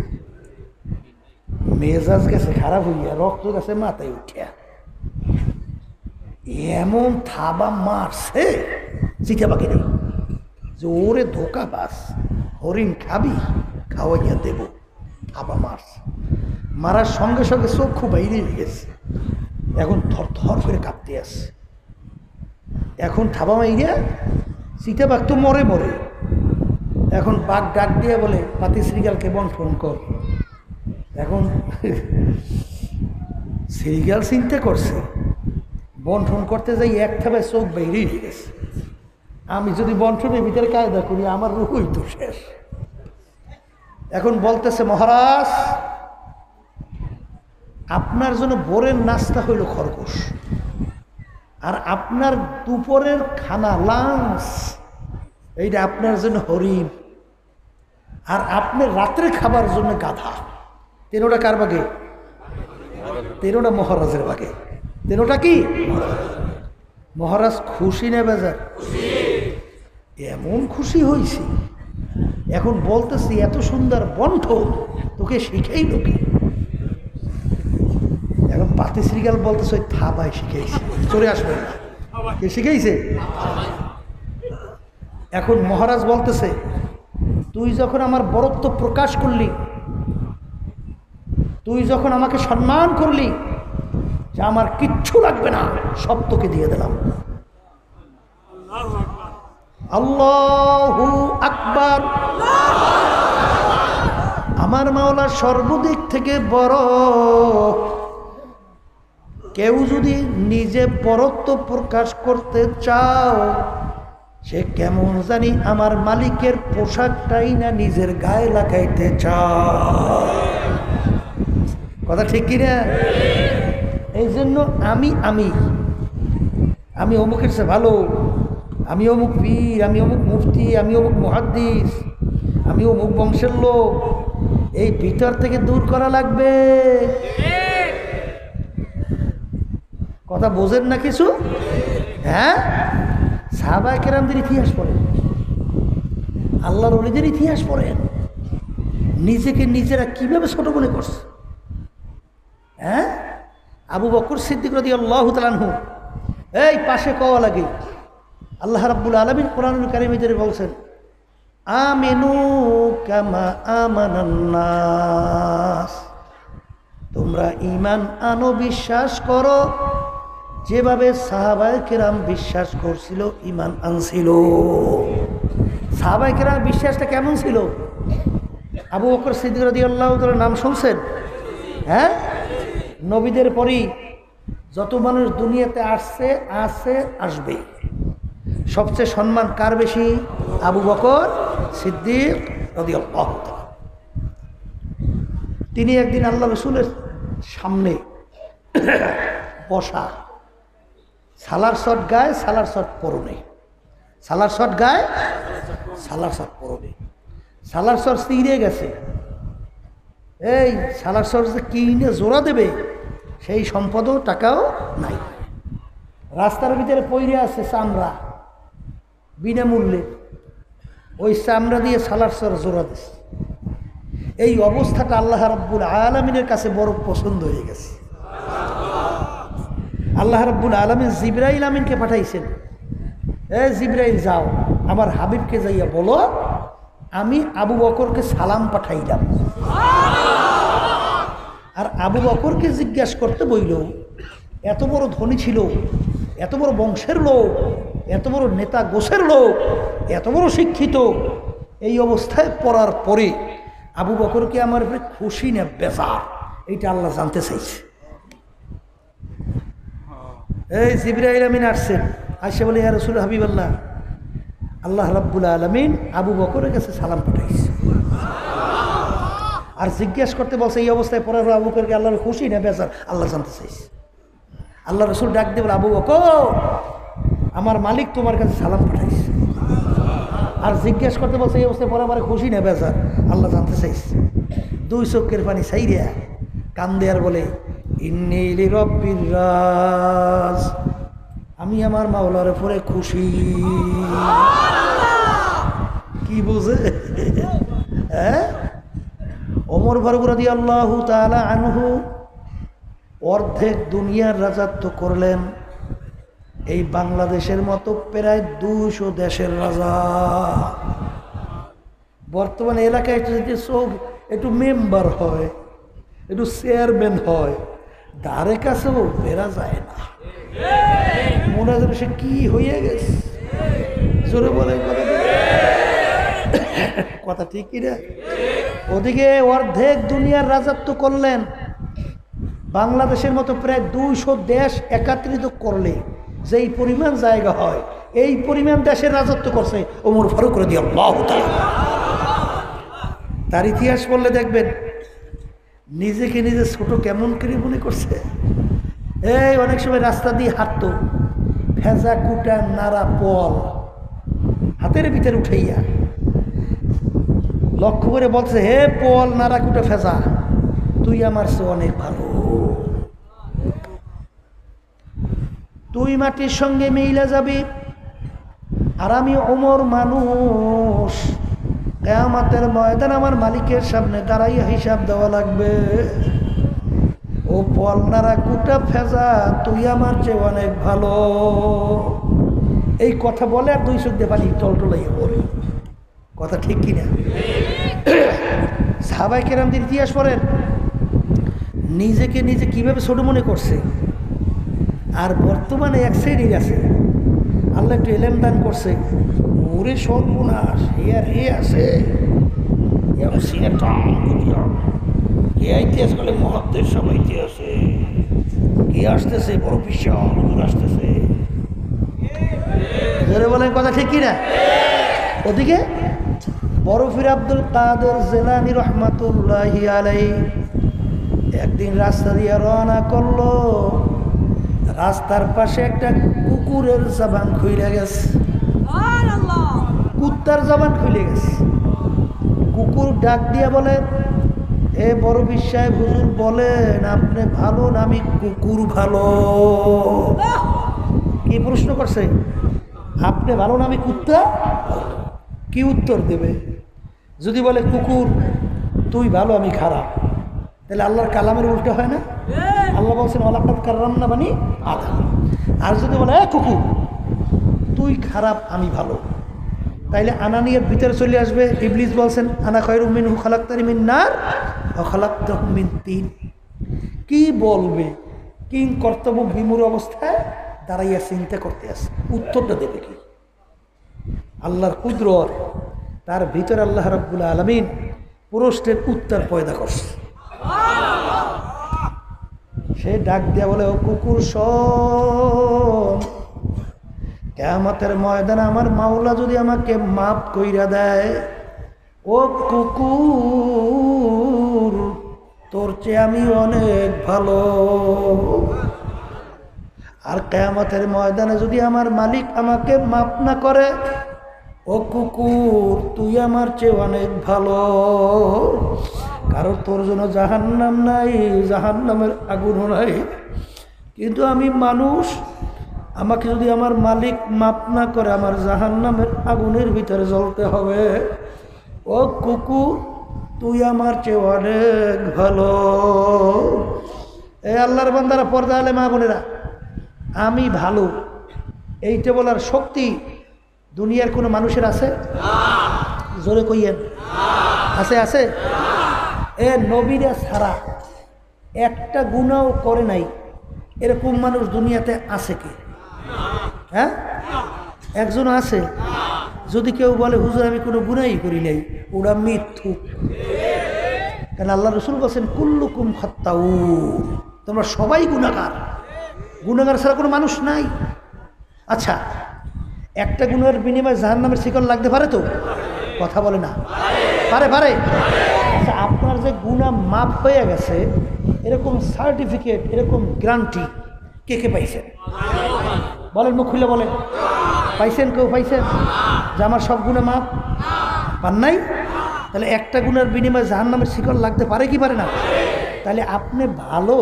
মেজাজ গেছে খারাপ হইয়া, রক্ত গেছে মাথায় উঠিয়া, এমন থাবা মারছে চিতাবাঘে নেই যে ওরে ধোকা বাস, হরিণ খাবি, খাওয়াইয়া দেব। থাবা মারছে, মারার সঙ্গে সঙ্গে চক্ষু বাইরে গেছে, এখন থর থর করে কাঁপতে আসছে। এখন থাবা মাইরিয়া চিতাবাঘ তো মরে মরে। এখন বাঘ ডাক দিয়ে বলে পাতি শ্রীগালকে বন্টন কর। এখন শ্রীগাল চিন্তা করছে বন্টন করতে যাই এক থাবায় চোখ বাইরে গেছে, আমি যদি বন্টনের ভিতরে কায়দা করি আমার রুহই তো শেষ। এখন বলতেছে, মহারাজ আপনার জন্য ভোরের নাস্তা হইল খরগোশ, আর আপনার দুপুরের খানা লাঞ্চ এইটা আপনার জন্য হরিণ, আর আপনার রাত্রে খাবার জন্য গাধা। তেরোটা কার বাগে? তেরোটা মহারাজের বাগে। তেরোটা কি? মহারাজ খুশি না বেজার? এমন খুশি হয়েছি, এখন বলতেছি এত সুন্দর বন্ঠন তোকে শিখেই লোকে। এখন পাতি শ্রীগাল বলতেছে ওই থাবাই শিখেছি, চলে আসবে না, কে শিখেছে? এখন মহারাজ বলতেছে, তুই যখন আমার বরত্ব প্রকাশ করলি, তুই যখন আমাকে সম্মান করলি যে আমার কিচ্ছু লাগবে না, সব তোকে দিয়ে দিলাম। আল্লাহু আকবার। আমার মাওলা সর্বদিক থেকে বড়। কেউ যদি নিজে বরত্ব প্রকাশ করতে চাও, সে কেমন জানি আমার মালিকের পোশাকটাই না নিজের গায়ে লাগাইতে চায়। কথা ঠিক কিনা? এই জন্য আমি আমি আমি অমুকের সে ভালো, আমি অমুক পীর, আমি অমুক মুফতি, আমি অমুক মুহাদ্দিস, আমি অমুক বংশের লোক, এই ভিতর থেকে দূর করা লাগবে। কথা বোঝেন না কিছু? হ্যাঁ, সাহাবায়ে কেরামদের ইতিহাস পড়েন, আল্লাহর ওলিদের ইতিহাস পড়েন, নিজেকে নিজেরা কিভাবে ছোট মনে করছে। হ্যাঁ, আবু বকর সিদ্দিক রাদিয়াল্লাহু তাআলা আনহু, এই পাশে কওয়া লাগে, আল্লাহ রাব্বুল আলামিন কোরআনুল কারীমে বলছেন, আমিনু কামা আমানান নাস, তোমরা ঈমান আনো, বিশ্বাস করো যেভাবে সাহাবায়ে কেরাম বিশ্বাস করছিল, ঈমান আনছিল। সাহাবায়ে কেরাম বিশ্বাসটা কেমন ছিল? আবু বকর সিদ্দিক রাদিয়াল্লাহু তাআলার নাম শুনছেন? হ্যাঁ, নবীদের পরই যত মানুষ দুনিয়াতে আসছে, আছে, আসবে, সবচেয়ে সম্মান কার বেশি? আবু বকর সিদ্দিক রাদিয়াল্লাহু তাআলা। তিনি একদিন আল্লাহ রাসূলের সামনে বসা, সালার শট গায়ে, সালার শট পরনে, সালার শট গায়ে, সালার শট পরনে। সালার শট ছিঁড়ে গেছে, এই সালার শট যে কিনে জোড়া দেবে সেই সম্পদও টাকাও নাই। রাস্তার ভিতরে পইরে আছে চামড়া, বিনামূল্যে ওই চামড়া দিয়ে সালার শট জোড়া দিচ্ছে। এই অবস্থাটা আল্লাহ রাব্বুল আলামিনের কাছে বড় পছন্দ হয়ে গেছে। আল্লাহ রাব্বুল আলামিন জিবরাইল আমিনকে পাঠাইছেন, জিবরাইল যাও আমার হাবিবকে যাইয়া বলো আমি আবু বকরকে সালাম পাঠাইলাম। আর আবু বকরকে জিজ্ঞাসা করতে বইল, এত বড় ধনী ছিল, এত বড় বংশের লোক, এত বড় নেতা গোছের লোক, এত বড় শিক্ষিত, এই অবস্থায় পড়ার পরে আবু বকরকে আমার উপরে খুশি না বেজার, এইটা আল্লাহ জানতে চাইছে। এই জিবরাইল আমিন আসছেন, আসে বলে, ইয়া রাসূল হাবিবাল্লাহ, আল্লাহ রাব্বুল আলামিন আবু বকরের কাছে সালাম পাঠাইছে। আর জিজ্ঞেস করতে বলছে এই অবস্থায় পড়ার পর আবু বকরকে আল্লাহর খুশি না বেজার, আল্লাহ জানতে চাইছে। আল্লাহ রাসূল ডাক দিয়ে বলে, আবু বকর, আমার মালিক তোমার কাছে সালাম পাঠাইছে। আর জিজ্ঞেস করতে বলছে এই অবস্থায় পড়ার পরে খুশি না বেজার, আল্লাহ জানতে চাইছে। দুই চোখের পানি ছাইরিয়া কান্দে আর বলে, ইন্নী লিরাব্বির রাজ, আমি আমার মাওলার উপরে খুশি। কি বুঝে? হ্যাঁ, ওমর ফারুক রাদিয়াল্লাহু তাআলা আনহু অর্ধেক দুনিয়ার রাজত্ব করলেন, এই বাংলাদেশের মতো প্রায় 200 দেশের রাজা। বর্তমানে এলাকায় যদি চোখ একটু মেম্বার হয়, একটু চেয়ারম্যান হয়, ধারে কাছেও বেরা যায় না, মনে হয় সে কি হয়ে গেছে। জোরে বলে কথা ঠিক কিনা? ওদিকে অর্ধেক দুনিয়ার রাজত্ব করলেন, বাংলাদেশের মতো প্রায় 200 দেশ একত্রিত করলে যেই পরিমাণ জায়গা হয়, এই পরিমাণ দেশের রাজত্ব করছে ওমর ফারুক রাদিয়াল্লাহু তাআলা। তার ইতিহাস পড়লে দেখবেন নিজেকে নিজে ছোট কেমন করে মনে করছে। এই অনেক সময় রাস্তা দিয়ে হাঁটতো, ভেজা কুটা নাড়া পল হাতের ভিতরে উঠাইয়া লক্ষ্য করে বলছে, হে পল নাড়া কুটা ফেজা, তুই আমার চেয়ে অনেক ভালো, তুই মাটির সঙ্গে মিলে যাবি, আর আমি ওমর মানুষ, কিয়ামতের ময়দান আমার মালিকের সামনে দাঁড়াইয়া হিসাব দেওয়া লাগবে। ও পল নাড়া কুটা ফেজা, তুই আমার চেয়ে অনেক ভালো। এই কথা বলে আর দুই চোখ দিয়ে পানি টলটলাইয়া বলে। কথা ঠিক কিনা? সাহাবায়ে কেরামদের ইতিহাস পড়েন, নিজেকে নিজে কিভাবে ছোট মনে করছে। আর বর্তমানে এক শ্রেণীর আছে, আল্লাহ একটু এলেম দান করছে, ওরে সর্বনাশ, এ আর এ আছে কে ইতিহাস বলে, মহাত্মের সবাই ইতিহাসে কে আসতেছে, বড় বিশাল আসতেছে। বলেন কথা ঠিক কিনা? ওদিকে বরফির আব্দুল কাদের জিলানী রহমাতুল্লাহি আলাইহি একদিন রাস্তা দিয়ে রওনা করলো, রাস্তার পাশে একটা কুকুরের জবান খুলে গেছে, কুত্তার জবান খুলে গেছে। কুকুর ডাক দিয়া বলে, এ বড় বিশ্বাস হুজুর বলেন আপনি ভালো না আমি কুকুর ভালো? কি প্রশ্ন করছে? আপনি ভালো না আমি কুত্তা? কি উত্তর দেবে? যদি বলে কুকুর তুই ভালো আমি খারাপ, তাহলে আল্লাহর কালামের উল্টো হয় না? আল্লাহ বলছেন ওয়ালাকাদ কাররামনা বানি আদম। আর যদি বলে কুকুর তুই খারাপ আমি ভালো, তাইলে আনানিয়ার ভিতরে চলে আসবে। ইবলিস বলছেন আনা খায়রুম মিনহু খালাকতানি মিন নার ওয়া খালাকতাহু মিন তিন। কি বলবে? কিং কর্তব্য বিমূঢ় অবস্থায় দাঁড়াইয়া চিন্তা করতে আসে, উত্তরটা দেবে কি? আল্লাহর কুদরত, তার ভিতরে আল্লাহ রাব্বুল আলামিন প্রশ্নের উত্তর পয়দা করছে। সে ডাক দিয়া বলে, ও কুকুর শোন, কিয়ামতের ময়দানে আমার মাওলা যদি আমাকে মাফ কইরা দেয়, ও কুকুর তোর চেয়ে আমি অনেক ভালো। আর কিয়ামতের ময়দানে যদি আমার মালিক আমাকে মাফ না করে, ও কুকুর তুই আমার চেয়ে অনেক ভালো, কারণ তোর জন্য জাহান্নাম নাই, জাহান্নামের আগুনও নাই। কিন্তু আমি মানুষ, আমাকে যদি আমার মালিক মাফ না করে আমার জাহান্নামের আগুনের ভিতরে জ্বলতে হবে। ও কুকুর তুই আমার চেয়ে অনেক ভালো। এই আল্লাহর বান্দারা, পর্দা আলে মা বোনেরা, আমি ভালো এইটা বলার শক্তি দুনিয়ার কোনো মানুষের আছে? জোরে কইয়েন, আছে? আছে? এ নবীরা ছাড়া একটা গুনাহও করে নাই এরকম মানুষ দুনিয়াতে আছে কি? হ্যাঁ, একজন আছে। যদি কেউ বলে হুজুর আমি কোনো গুনাহই করি নাই, ওরা মিথ্যুক। কারণ আল্লাহ রাসূল বলেছেন কুল্লুকুম খাত্তাউন, তোমরা সবাই গুনাহগার, গুনাহগার ছাড়া কোনো মানুষ নাই। আচ্ছা, একটা গুনাহের বিনিময়ে জাহান্নামের শিকল লাগতে পারে তো? কথা বলে না? পারে? পারে। আচ্ছা, আপনার যে গুনাহ মাফ হয়ে গেছে এরকম সার্টিফিকেট, এরকম গ্যারান্টি কে কে পাইছেন? বলেন, মুখ খুলে বলেন, পাইছেন? কেউ পাইছেন যে আমার সব গুনাহ মাফ? পান নাই? তাহলে একটা গুনাহের বিনিময়ে জাহান্নামের শিকল লাগতে পারে কি পারে না? তাহলে আপনি ভালো,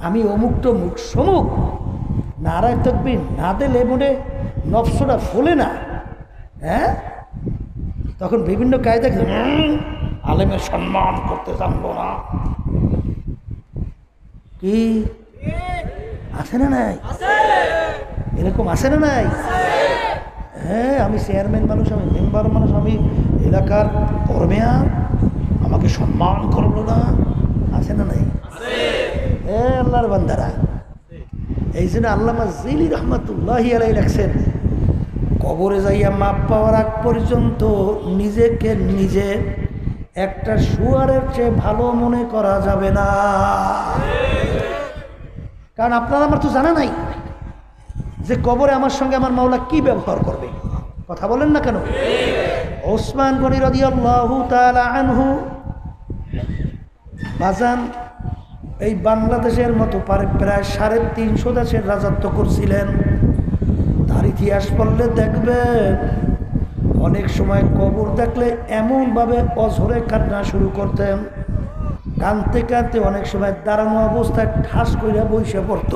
আমি অমুক টমুক সমুক নারায় তাকবীর না দিলে মনে নফসটা ফোলে না। হ্যাঁ, তখন বিভিন্ন কায়দা আলেমের সম্মান করতে জানবো না। কি আছে না নাই? এরকম আছে না নাই? হ্যাঁ, আমি চেয়ারম্যান মানুষ, আমি মেম্বার মানুষ, আমি এলাকার কর্মীয়া, আমাকে সম্মান করলো না। আছে না নাই? আল্লাহর বান্দারা, এই জন্য আল্লামা জিলি রহমাতুল্লাহি আলাইহি লেখছেন, কবরে যাইয়া মাপ পাওয়ার আগ পর্যন্ত নিজেকে নিজে একটা শুয়ারের চেয়ে ভালো মনে করা যাবে না। কারণ আপনার আমার তো জানা নাই যে কবরে আমার সঙ্গে আমার মাওলা কি ব্যবহার করবে। কথা বলেন না কেন? ওসমান গনি রাদিয়াল্লাহু তাআলা আনহু বাজান এই বাংলাদেশের মতো প্রায় 350 দেশের রাজত্ব করছিলেন। তার ইতিহাস পড়লে দেখবেন অনেক সময় কবর দেখলে এমনভাবে অঝরে কান্না শুরু করতেন, কাঁদতে কাঁদতে অনেক সময় দাঁড়ানো অবস্থায় ঠাস করে বসে পড়ত।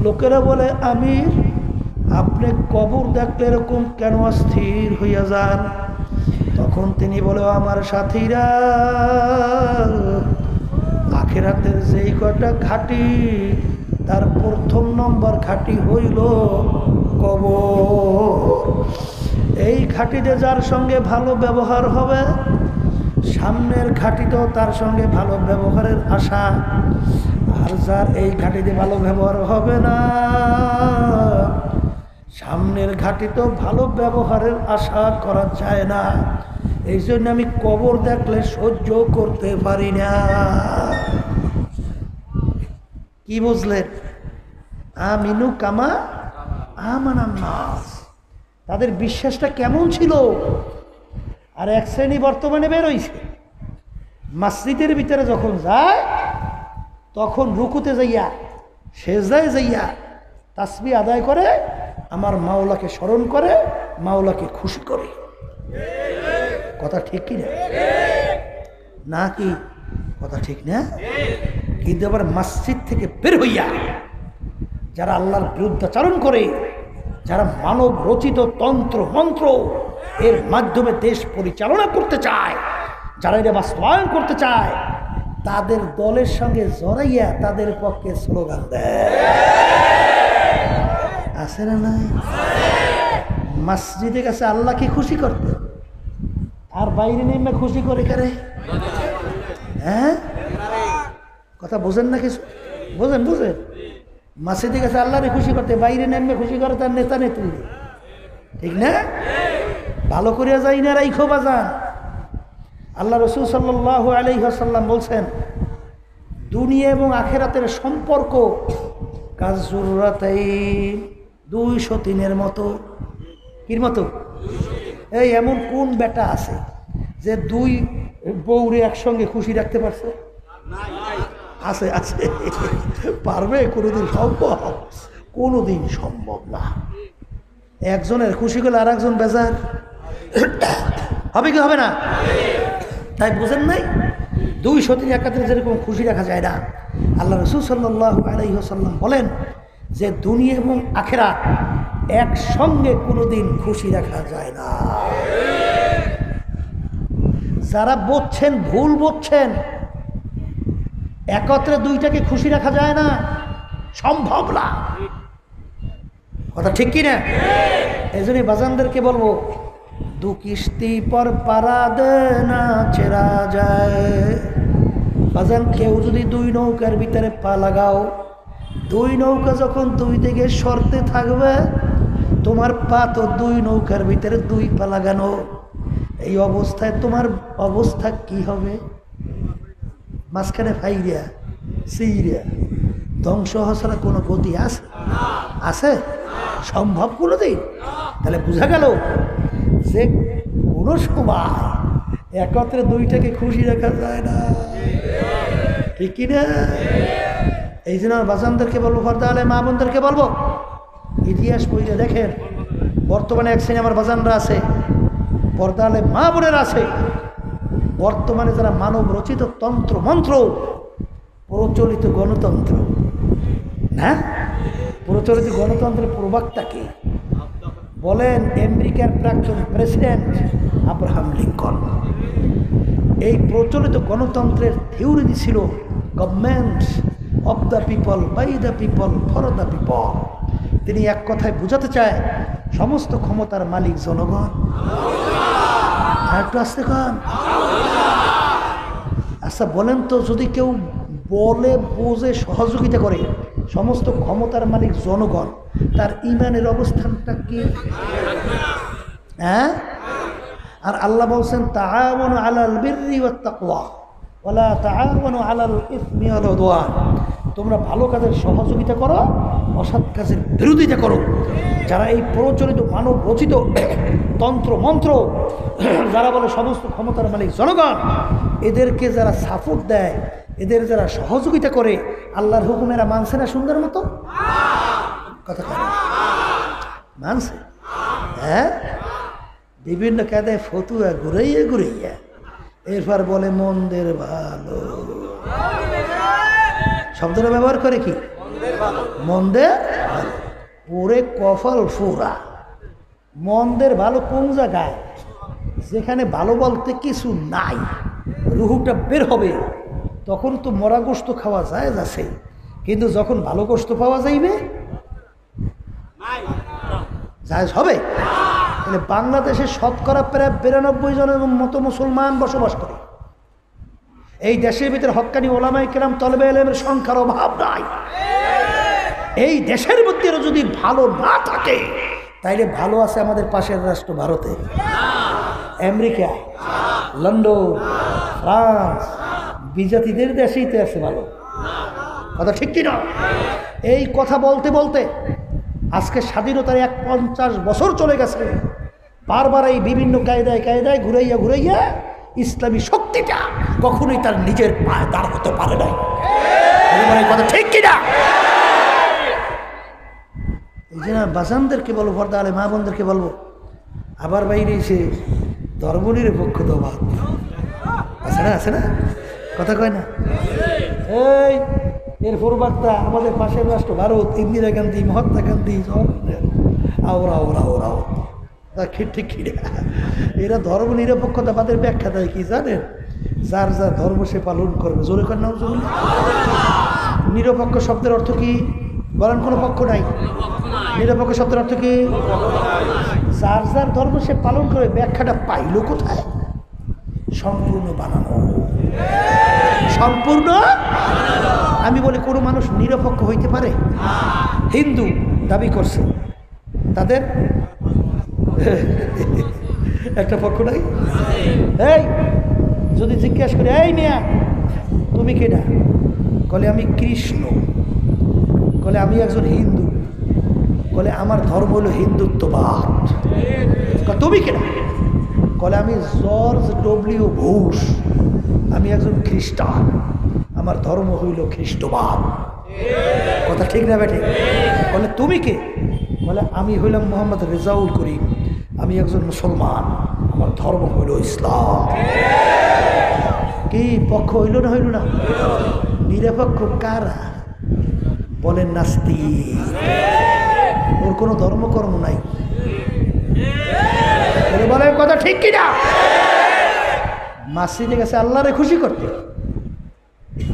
লোকেরা বলে, আমির আপনি কবর দেখলে এরকম কেন অস্থির হইয়া যান? তখন তিনি বলে, আমার সাথীরা, আখিরাতের যেই কয়টা ঘাঁটি তার প্রথম নম্বর ঘাঁটি হইল কবর। এই ঘাঁটিতে যার সঙ্গে ভালো ব্যবহার হবে, সামনের ঘাঁটিতেও তার সঙ্গে ভালো ব্যবহারের আশা। আর যার এই ঘাঁটিতে ভালো ব্যবহার হবে না, সামনের ঘাঁটিতেও ভালো ব্যবহারের আশা করা যায় না। এই জন্য আমি কবর দেখলে সহ্য করতে পারি না। কি বুঝলেন? আমিনু কামা আমানান নাস। তাদের বিশ্বাসটা কেমন ছিল? আর এক শ্রেণী বর্তমানে বেরোইছে, মসজিদের ভিতরে যখন যায় তখন রুকুতে যাইয়া সেজদায় যাইয়া তাসবিহ আদায় করে, আমার মাওলাকে স্মরণ করে, মাওলাকে খুশি করে। কথা ঠিক কি না? না কি কথা ঠিক না? কিন্তু আবার মসজিদ থেকে বের হইয়া যারা আল্লাহর বিরুদ্ধাচরণ করে, যারা মানব রচিত তন্ত্র মন্ত্র এর মাধ্যমে দেশ পরিচালনা করতে চায়, যারা এটা বাস্তবায়ন করতে চায়, তাদের দলের সঙ্গে জড়াইয়া তাদের পক্ষে স্লোগান দেয়। আছে না নাই? মসজিদে গেছে আল্লাহকে খুশি করতে, আর বাইরে নেমে খুশি করে কারে? হ্যাঁ, কথা বোঝেন না কিছু? বোঝেন? বুঝেন? মসজিদে গেছে আল্লাহরে খুশি করতে, বাইরে নেমে খুশি করে তার নেতা নেত্রী। ঠিক না? ভালো করিয়া যাই না রাইখো বাজান। আল্লাহ রাসূল সাল্লাল্লাহু আলাইহি ওয়াসাল্লাম বলছেন, দুনিয়া এবং আখিরাতের সম্পর্ক কাজুরাতাইন, 203-এর মতো। কির মতো? এই এমন কোন বেটা আছে যে দুই বউরে একসঙ্গে খুশি রাখতে পারছে? আছে? আছে? পারবে? কোনোদিন সম্ভব? কোনোদিন সম্ভব না। একজনের খুশি করলে আর একজন বেজার হবে কি হবে না? তাই বুঝেন নাই? 203 একাত্রে যেরকম খুশি রাখা যায় না, আল্লাহ রাসূল সাল্লাল্লাহু আলাইহি ওয়াসাল্লাম বলেন যে দুনিয়া এবং আখিরাত একসঙ্গে কোনোদিন খুশি রাখা যায় না। যারা বলছেন ভুল বলছেন, একত্রে দুইটাকে খুশি রাখা যায় না, সম্ভব না। কথা ঠিক কি না? এই জন্য বাজানদেরকে বলবো, দু কিস্তি পর পারা দে না ছেড়া যায়। বাজান, কেউ যদি দুই নৌকার ভিতরে পা লাগাও, দুই নৌকা যখন দুই দিকে সরতে থাকবে, তোমার পা তো দুই নৌকার ভিতরে দুই পা লাগানো। এই অবস্থায় তোমার অবস্থা কি হবে? মাঝখানে ফাইরিয়া সিরিয়া ধ্বংস হওয়ার কোনো গতি আছে? আছে? সম্ভব কোনোদিন? তাহলে বোঝা গেল যে কোনো সময় একত্রে দুইটাকে খুশি রাখা যায় না। ঠিক কিনা? এই জন্য বাজানদেরকে বলবো, পর্দা আলে মা বোনদেরকে বলবো, ইতিহাস পড়ে দেখেন, বর্তমানে এক শ্রেণী আমার বাজানরা আছে, পর্দা আলে মা বোনেরা আছে, বর্তমানে যারা মানব রচিত তন্ত্র মন্ত্র, প্রচলিত গণতন্ত্র, না প্রচলিত গণতন্ত্রের প্রবক্তা কে? বলেন আমেরিকার প্রাক্তন প্রেসিডেন্ট আব্রাহাম লিঙ্কন। এই প্রচলিত গণতন্ত্রের থিওরি ছিল government of the people, by the people, for the people. তিনি এক কথায় বোঝাতে চায়, সমস্ত ক্ষমতার মালিক জনগণ। আর একটু আসতে কান। আচ্ছা বলেন তো, যদি কেউ বলে বোঝে সহযোগিতা করে সমস্ত ক্ষমতার মালিক জনগণ, তার ইমানের অবস্থানটা কি? হ্যাঁ? আর আল্লাহ বলছেন, তাআওয়ানু আলাল বিররি ওয়াত তাকওয়া ওয়ালা তাআওয়ানু আলাল ইসমি ওয়াল উদওয়ান। তোমরা ভালো কাজের সহযোগিতা করো, অসৎ কাজের বিরোধিতা করো। যারা এই প্রচলিত মানব রচিত তন্ত্র মন্ত্র, যারা বলে সমস্ত ক্ষমতার মালিক জনগণ, এদেরকে যারা সাপোর্ট দেয়, এদের যারা সহযোগিতা করে, আল্লাহর হুকুমেরা মানছে না সুন্দর মতো? কথা মানছে? হ্যাঁ, বিভিন্ন কায়দায় ফতুয়া ঘুরাইয়া ঘুরাইয়া এরপর বলে মন্দের ভালো শব্দটা ব্যবহার করে। কি মন্দের ভালো? ওরে কপাল ফোরা, মন্দের ভালো কোন জায়গায়? যেখানে ভালো বলতে কিছু নাই, রুহুটা বের হবে, তখন তো মরা গোস্ত খাওয়া যায় যাচ্ছে, কিন্তু যখন ভালো গোস্ত পাওয়া যাইবে জায়েজ হবে? তাহলে বাংলাদেশে শতকরা প্রায় 92 জনের মতো মুসলমান বসবাস করে। এই দেশের ভিতরে হক্কানি ওলামায়ে কেরাম তলবে ইলমের সংখ্যার অভাব নাই। এই দেশের মধ্যে যদি ভালো না থাকে, তাইলে ভালো আছে আমাদের পাশের রাষ্ট্র ভারতে, আমেরিকা, লন্ডন, ফ্রান্স, বিজাতিদের দেশেই তো আছে ভালো। কথা ঠিক কিনা? এই কথা বলতে বলতে আজকে স্বাধীনতার 50 বছর চলে গেছে। বারবার এই বিভিন্ন কায়দায় কায়দায় ঘুরাইয়া ঘুরাইয়া ইসলামী শক্তিটা কখনোই তার নিজের পায়ে দাঁড় হতে পারে না। কথা ঠিক কিনা? এই যে না, বাজানদেরকে বলবো, পর্দা আলে মা বোনদেরকে বলবো, আবার বাইরে এসে ধর্মনিরপেক্ষতাবাদ আছে না? আছে না? কথা কয় না? এই এর পূর্বাত্তা আমাদের পাশের রাষ্ট্র ভারত, ইন্দিরা গান্ধী, মহাত্মা গান্ধী, ওরাও ঠিক এরা ধর্ম নিরপেক্ষতাবাদের ব্যাখ্যা দেয় কি জানেন? যার যার ধর্ম সে পালন করবে। জোরে কর না? নিরপেক্ষ শব্দের অর্থ কি বলেন? কোনো পক্ষ নাই। নিরপেক্ষ শব্দের অর্থ কি? যার যার ধর্ম সে পালন করে। ব্যাখ্যাটা পাইল কোথায়? সম্পূর্ণ বানানো, সম্পূর্ণ। আমি বলি কোনো মানুষ নিরপেক্ষ হইতে পারে? হিন্দু দাবি করছে তাদের একটা পক্ষ নাই। এই যদি জিজ্ঞাসা করি, এই মিয়া তুমি কেডা? বলে আমি কৃষ্ণ। বলে আমি একজন হিন্দু। বলে আমার ধর্ম হলো হিন্দুত্ববাদ। তুমি কেডা? বলে আমি জর্জ ডব্লিউ বুশ, আমি একজন খ্রিস্টান, আমার ধর্ম হইল খ্রিস্টবাদ। কথা ঠিক না বেটে? বলে তুমি কে? বলে আমি হইলাম মোহাম্মদ রেজাউল করিম, আমি একজন মুসলমান, আমার ধর্ম হইল ইসলাম। কি পক্ষ হইল না? হইল না? নিরপেক্ষ কারা? বলেন নাস্তিক। ওর কোনো ধর্মকর্ম নাই। বলেন কথা ঠিক কিনা? মসজিদে গেছে আল্লাহরে খুশি করতে,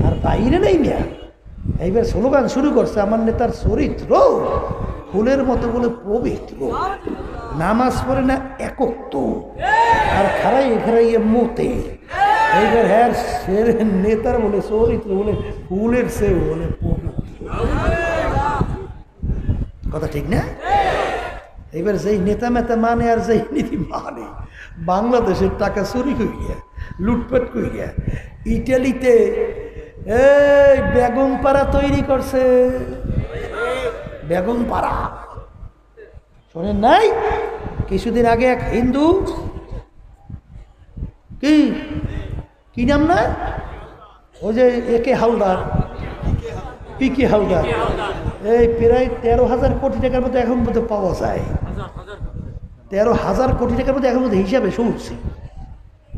আর বাইরে নেই মিয়া। এইবার স্লোগান শুরু করছে, আমার নেতার চরিত্র ফুলের মতো বলে পবিত্র, নামাজ পড়ে না একত্ব, আর খারাইয়ে মতে। এইবার হ্যাঁ নেতার বলে চরিত্র বলে ফুলের সে বলে পবিত্র। কথা ঠিক না? এবার যেই নেতা মেতা মানে আর যেই নীতি মানে, বাংলাদেশের টাকা চুরি করিয়া লুটপাট করিয়া ইটালিতে এই বেগমপাড়া তৈরি করছে। বেগমপাড়া শোনেন নাই? কিছুদিন আগে এক হিন্দু, কি নাম না, ওই যে একে হালদার, পিকে হালদার, এই প্রায় 13,000 কোটি টাকার মধ্যে এখন মধ্যে পাওয়া যায়। 13,000 কোটি টাকার মধ্যে এখন মধ্যে হিসাবে শুনছি।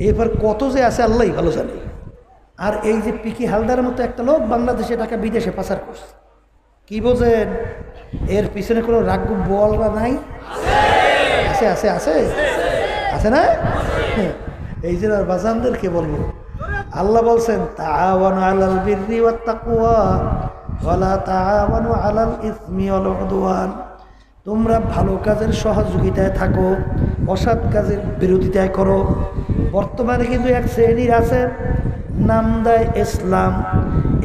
এবার কত যে আছে আল্লাহ ভালো জানে। আর এই যে পিকে হালদারের মতো একটা লোক বাংলাদেশে টাকা বিদেশে পাচার করছে। কি বোঝেন? এর পিছনে কোনো রাগ বলরা নাই? আছে আছে আছে আছে না? এই যে বাজানদেরকে বলবো, আল্লাহ বলছেন তাআওয়ানু আলাল বিররি ওয়াত তাকওয়া ওয়ালা তাআওয়ানু আলাল ইসমি ওয়াল উদওয়ান। তোমরা ভালো কাজের সহযোগিতায় থাকো, অসৎ কাজের বিরোধিতায় করো। বর্তমানে কিন্তু এক শ্রেণীর আছে, নাম দেয় ইসলাম,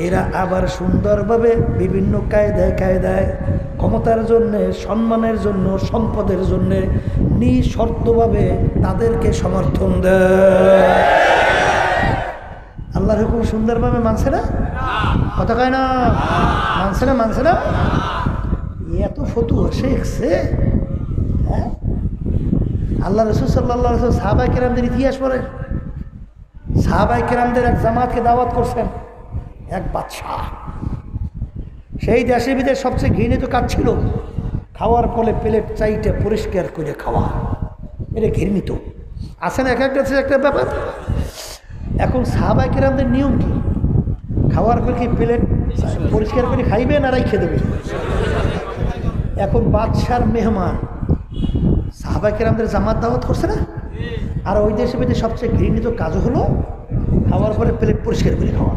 এরা আবার সুন্দরভাবে বিভিন্ন কায়দায় কায়দায় ক্ষমতার জন্যে, সম্মানের জন্য, সম্পদের জন্যে নিঃশর্তভাবে তাদেরকে সমর্থন দেয়। আল্লাহর হুকুম সুন্দরভাবে মানছে না? কথা কয় না? মানছে না? এত ফতুয়া শিখছে। হ্যাঁ, আল্লাহ রসুল সাল্লাল্লাহু আলাইহি ওয়াসাল্লাম সাহাবায়ে কেরামদের ইতিহাস পড়ে। সাহাবায়ে কেরামদের এক জামাতকে দাওয়াত করছেন এক বাদশাহ। সেই দেশে বিদেশ সবচেয়ে ঘৃণিত কাজ ছিল খাওয়ার ফলে প্লেট চাইটে পরিষ্কার করে খাওয়া। এটা ঘৃণিত। আসেন এক এক দেশে একটা ব্যাপার। এখন সাহাবায়ে কেরামদের নিয়ম কি? খাওয়ার পর কি প্লেট পরিষ্কার করে খাইবে না রাইখে দেবে? এখন বাদশার মেহমান সাহাবায়ে কেরামদের জামাত দাওয়াত করছে না? আর ওই দেশে বিদেশে সবচেয়ে ঘৃণিত কাজও হলো খাওয়ার পরে প্লেট পরিষ্কার করে খাওয়া।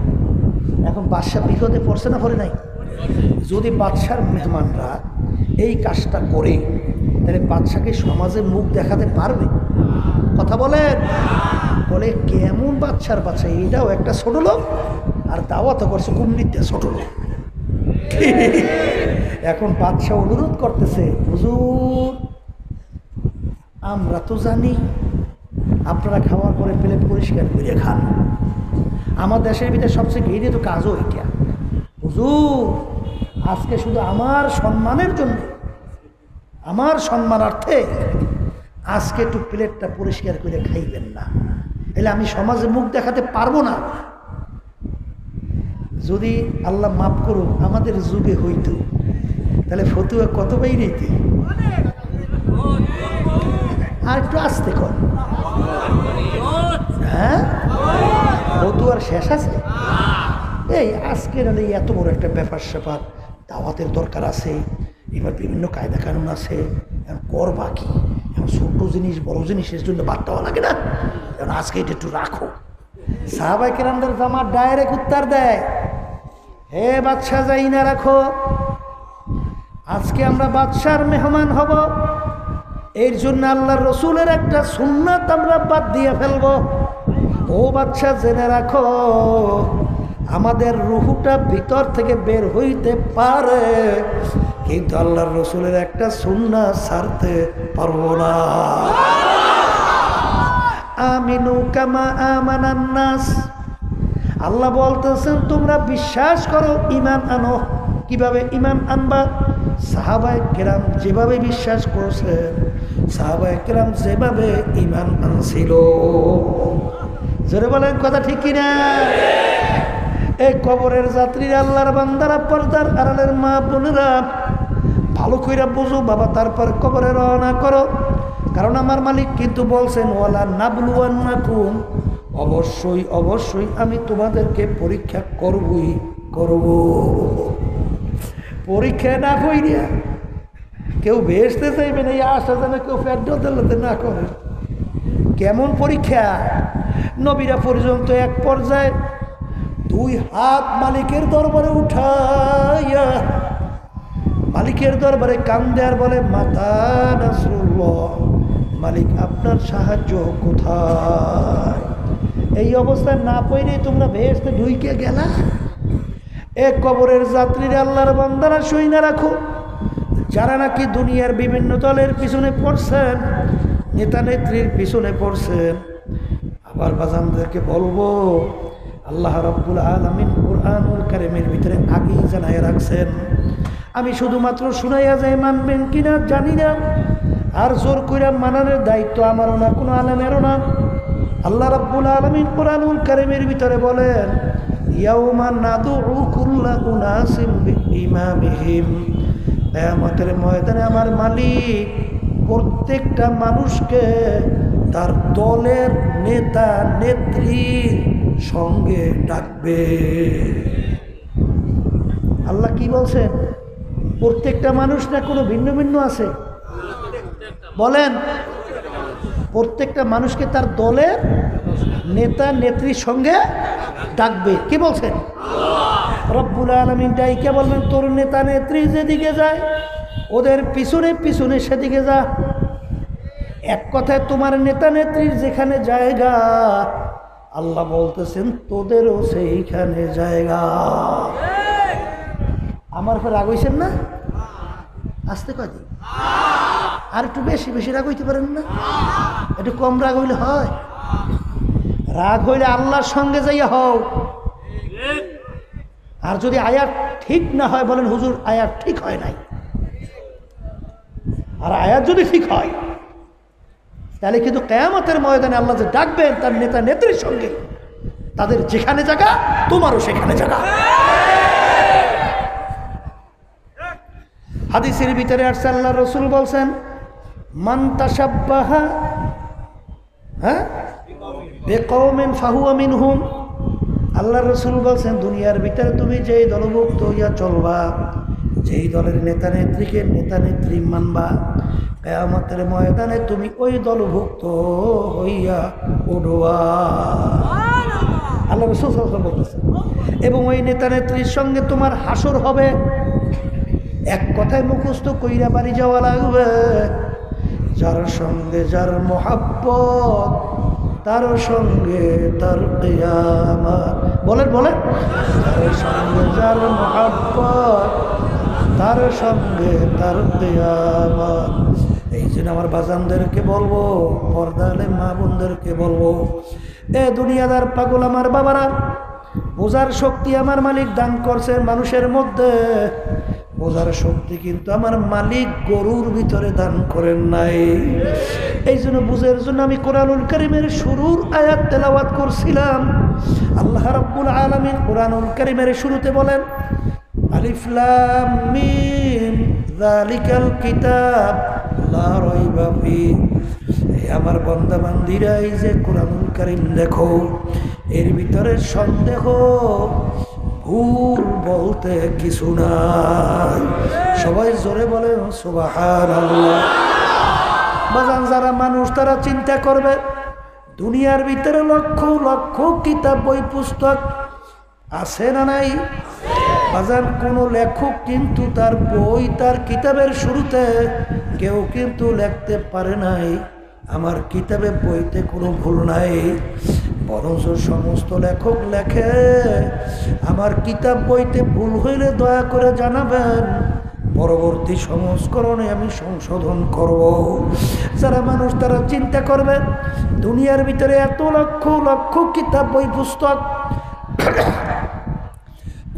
এখন বাদশা বিপদে পড়ছে না পড়ে নাই? যদি বাদশার মেহমানরা এই কাজটা করে তাহলে বাদশাকে সমাজে মুখ দেখাতে পারবে? কথা বলেন। বলে কেমন বাদশার বাচ্চা, এইটাও একটা ছোট লোক আর দাওয়াতও করছে কুমনিতে ছোট লোক। এখন বাদশা অনুরোধ করতেছে, হুজুর আমরা তো জানি আপনারা খাওয়ার পরে প্লেট পরিষ্কার করে খান, আমার দেশের ভিতরে সবচেয়ে ঘৃণিত কাজও এটা। হুজুর আজকে শুধু আমার সম্মানের জন্য, আমার সম্মানার্থে আজকে একটু প্লেটটা পরিষ্কার করে খাইবেন না, এলে আমি সমাজে মুখ দেখাতে পারবো না। যদি আল্লাহ মাফ করুক আমাদের যুগে হইতো তাহলে ফতুয়া কত বাইরেইতে। আর একটু আসতে কর, হ্যাঁ ফতুয়ার শেষ আছে? এই আজকের এত বড় একটা ব্যাপার স্যাপার, দাওয়াতের দরকার আছে, এবার বিভিন্ন কায়দা কানুন আছে, কর বাকি এখন ছোট জিনিস বড় জিনিসের জন্য বাদ দেওয়া লাগে না, এখন আজকে এটা একটু রাখো। সাহাবায়ে কেরামদের জামাত ডাইরেক্ট উত্তর দেয়, হে বাদশা যাই না রাখো, আজকে আমরা বাদশার মেহমান হব, এর জন্য আল্লাহর রসুলের একটা সুন্নাত আমরা বাদ দিয়ে ফেলবো। ও বাদশা জেনে রাখো আমাদের রুহুটা ভিতর থেকে বের হইতে পারে কিন্তু আল্লাহর রসুলের একটা সুন্নাত ছাড়তে পারবো না। আমিনু কামা আমানান নাস, আল্লাহ বলতেছেন তোমরা বিশ্বাস করো, ঈমান আনো। কিভাবে ঈমান আনবা? সাহাবায়ে কেরাম যেভাবে বিশ্বাস করেছেন, সাহাবায়ে কেরাম যেভাবে ঈমান আনছিল। জোরে বলেন কথা ঠিক কিনা? এই কবরের যাত্রীরা, আল্লাহর বান্দারা, পর্দার আড়ালের মা বোনেরা, ভালো কইরা বুঝো বাবা, তারপর কবরে রওনা করো। কারণ আমার মালিক কিন্তু বলছেন, ওয়ালা নাবলুয়ান্নাকুম, অবশ্যই অবশ্যই আমি তোমাদেরকে পরীক্ষা করবই করব। পরীক্ষা না কইরা কেউ বেহেশতে চাইবে না, এই আশা যেন কেউ ফেরদৌসে না করে। কেমন পরীক্ষা? নবীরা পর্যন্ত এক পর্যায়ে 2 হাত মালিকের দরবারে উঠাইয়া মালিকের দরবারে কান্দে আর বলে, মাতা নাসরুল্লাহ, মালিক আপনার সাহায্য কোথায়? এই অবস্থায় না পড়ে তোমরা বেহেশতে ঢুইকে গেলা। এক কবরের যাত্রীরা, আল্লাহর বান্দারা শুই না রাখো, যারা নাকি দুনিয়ার বিভিন্ন দলের পিছনে পড়ছেন, নেতা নেত্রীর পিছনে পড়ছেন, আবার বাজানদেরকে বলবো আল্লাহ রাব্বুল আলামিন কুরআনুল কারীমের ভিতরে আগেই জানায় রাখছেন, আমি শুধুমাত্র শুনাইয়া যাই, মানবেন কিনা জানি না, আর জোর কইরা মানানোর দায়িত্ব আমারও না, কোনো আলেমেরও না। আল্লাহ রাব্বুল আলামিন কুরআনুল কারীমের ভিতরে বলেন, ইয়াউমা নাদউ কুল্লা উনাসিম বিইমামিহিম, কিয়ামতের ময়দানে আমার মালিক প্রত্যেকটা মানুষকে তার দলের নেতা নেত্রীর সঙ্গে ডাকবে। আল্লাহ কি বলছেন? প্রত্যেকটা মানুষ না কোনো ভিন্ন ভিন্ন আছে? বলেন, প্রত্যেকটা মানুষকে তার দলের নেতা নেত্রীর সঙ্গে ডাকবে। কি বলছেন? রব্বুল আলামিন ডাইকে বলবেন, তোর নেতা নেত্রী যেদিকে যায় ওদের পিছনে পিছনে সেদিকে যা। এক কথায় তোমার নেতা নেত্রীর যেখানে জায়গা, আল্লাহ বলতেছেন তোদেরও সেইখানে জায়গা। আমার উপর রাগ হইছেন না? আসতে কদি আর একটু বেশি বেশি রাগ হইতে পারেন না? একটু কম রাগ হইলে হয়? রাগ হইলে আল্লাহর সঙ্গে যাইয়া হও। আর যদি আয়াত ঠিক না হয় বলেন হুজুর আয়াত ঠিক হয় নাই, আর আয়াত যদি ঠিক হয় তাহলে কিন্তু কিয়ামতের ময়দানে আল্লাহ যে ডাকবেন তার নেতা নেত্রীর সঙ্গে, তাদের যেখানে জায়গা তোমারও সেখানে জায়গা। হাদিসের ভিতরে আসছে আল্লাহ রসুল বলছেন মান তাশাব্বাহা বিকওমিন ফাহুয়া মিনহুম। আল্লাহ রসুল বলছেন দুনিয়ার ভিতরে তুমি যেই দলভুক্ত হইয়া চলবা, যেই দলের নেতা নেত্রীকে নেতা নেত্রী মানবা, কিয়ামতের ময়দানে তুমি ওই দলভুক্ত হইয়া উঠবা। আল্লাহ রসুল বলতেছেন এবং ওই নেতা নেত্রীর সঙ্গে তোমার হাসর হবে। এক কথায় মুখস্থ কইরা বাড়ি যাওয়া লাগবে, যার সঙ্গে যার মোহাব্বত তার সঙ্গে তার কিয়ামত। বলেন বলেন, যার সঙ্গে যার মোহাব্বত তার সঙ্গে তার কিয়ামত। এই জন্য আমার বাজানদেরকে বলবো, পর্দালে মা বোনদেরকে বলবো, এ দুনিয়াদার পাগল আমার বাবারা, বোঝার শক্তি আমার মালিক দান করছেন মানুষের মধ্যে, বোঝার শক্তি কিন্তু আমার মালিক গরুর ভিতরে দান করেন নাই। এই জন্য বুঝের জন্য আমি কোরআনুল কারীমের শুরুর আয়াত তেলাওয়াত করছিলাম। আল্লাহ রাব্বুল আলামিন কোরআনুল কারীমের শুরুতে বলেন আলিফ লাম মিম যালিকাল কিতাব লা রাইবা ফিহি। আমার বান্দা বান্দীরা এই যে কোরআনুল কারীম দেখো, এর ভিতরে সন্দেহ ভুল বলতে কিছু নাই। সবাই জোরে বলেন সুবহানাল্লাহ। বাজান যারা মানুষ তারা চিন্তা করবে দুনিয়ার ভিতরে লক্ষ লক্ষ কিতাব বই পুস্তক আছে না নাই? বাজান কোন লেখক কিন্তু তার বই তার কিতাবের শুরুতে কেউ কিন্তু লিখতে পারে নাই আমার কিতাবে বইতে কোনো ভুল নাই, বরঞ্চ সমস্ত লেখক লেখে আমার কিতাব বইতে ভুল হইলে দয়া করে জানাবেন, পরবর্তী সংস্করণে আমি সংশোধন করব। যারা মানুষ তারা চিন্তা করবে দুনিয়ার ভিতরে এত লক্ষ লক্ষ কিতাব বই পুস্তক,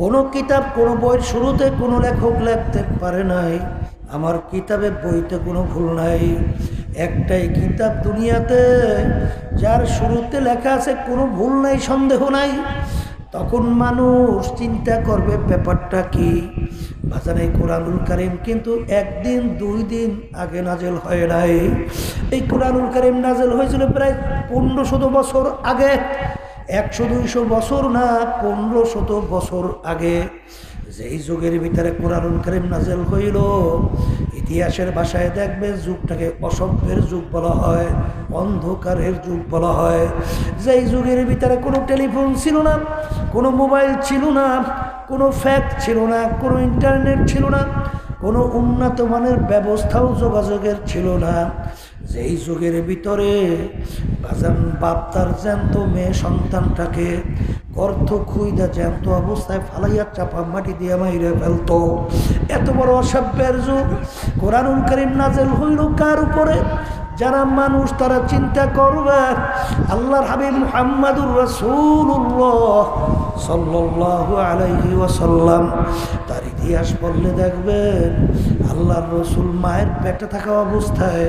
কোনো কিতাব কোনো বইয়ের শুরুতে কোনো লেখক লিখতে পারে নাই আমার কিতাবে বইতে কোনো ভুল নাই। একটাই কিতাব দুনিয়াতে যার শুরুতে লেখা আছে কোনো ভুল নাই, সন্দেহ নাই। তখন মানুষ চিন্তা করবে ব্যাপারটা কি। বাজারে কোরআনুল কারীম কিন্তু একদিন দুই দিন আগে নাজেল হয় নাই। এই কোরআনুল কারীম নাজেল হয়েছিল প্রায় 1500 বছর আগে, 100-200 বছর না, 1500 বছর আগে। যেই যুগের ভিতরে কোরআনুল কারীম নাজেল হইল, ইতিহাসের ভাষায় দেখবে যুগটাকে অসভ্যের যুগ বলা হয়, অন্ধকারের যুগ বলা হয়। যেই যুগের ভিতরে কোনো টেলিফোন ছিল না, কোনো মোবাইল ছিল না, কোনো ফ্যাক্স ছিল না, কোনো ইন্টারনেট ছিল না, কোনো উন্নত মানের ব্যবস্থাও যোগাযোগের ছিল না। যেই যুগের ভিতরে বাজান বাপ তার জ্যান্ত মেয়ে সন্তানটাকে গর্ত খুইদা জ্যান্ত অবস্থায় ফালাইয়া চাপা মাটি দিয়ে মাইরে ফেলতো। এত বড় অসভ্যের যুগ কোরআনুল কারীম নাজেল হইল কার উপরে? যারা মানুষ তারা চিন্তা করবে আল্লাহর হাবিব মুহাম্মাদুর রাসূলুল্লাহ সাল্লাল্লাহু আলাইহি ওয়াসাল্লাম তার ইতিহাস পড়লে দেখবেন আল্লাহর রসুল মায়ের পেটে থাকা অবস্থায়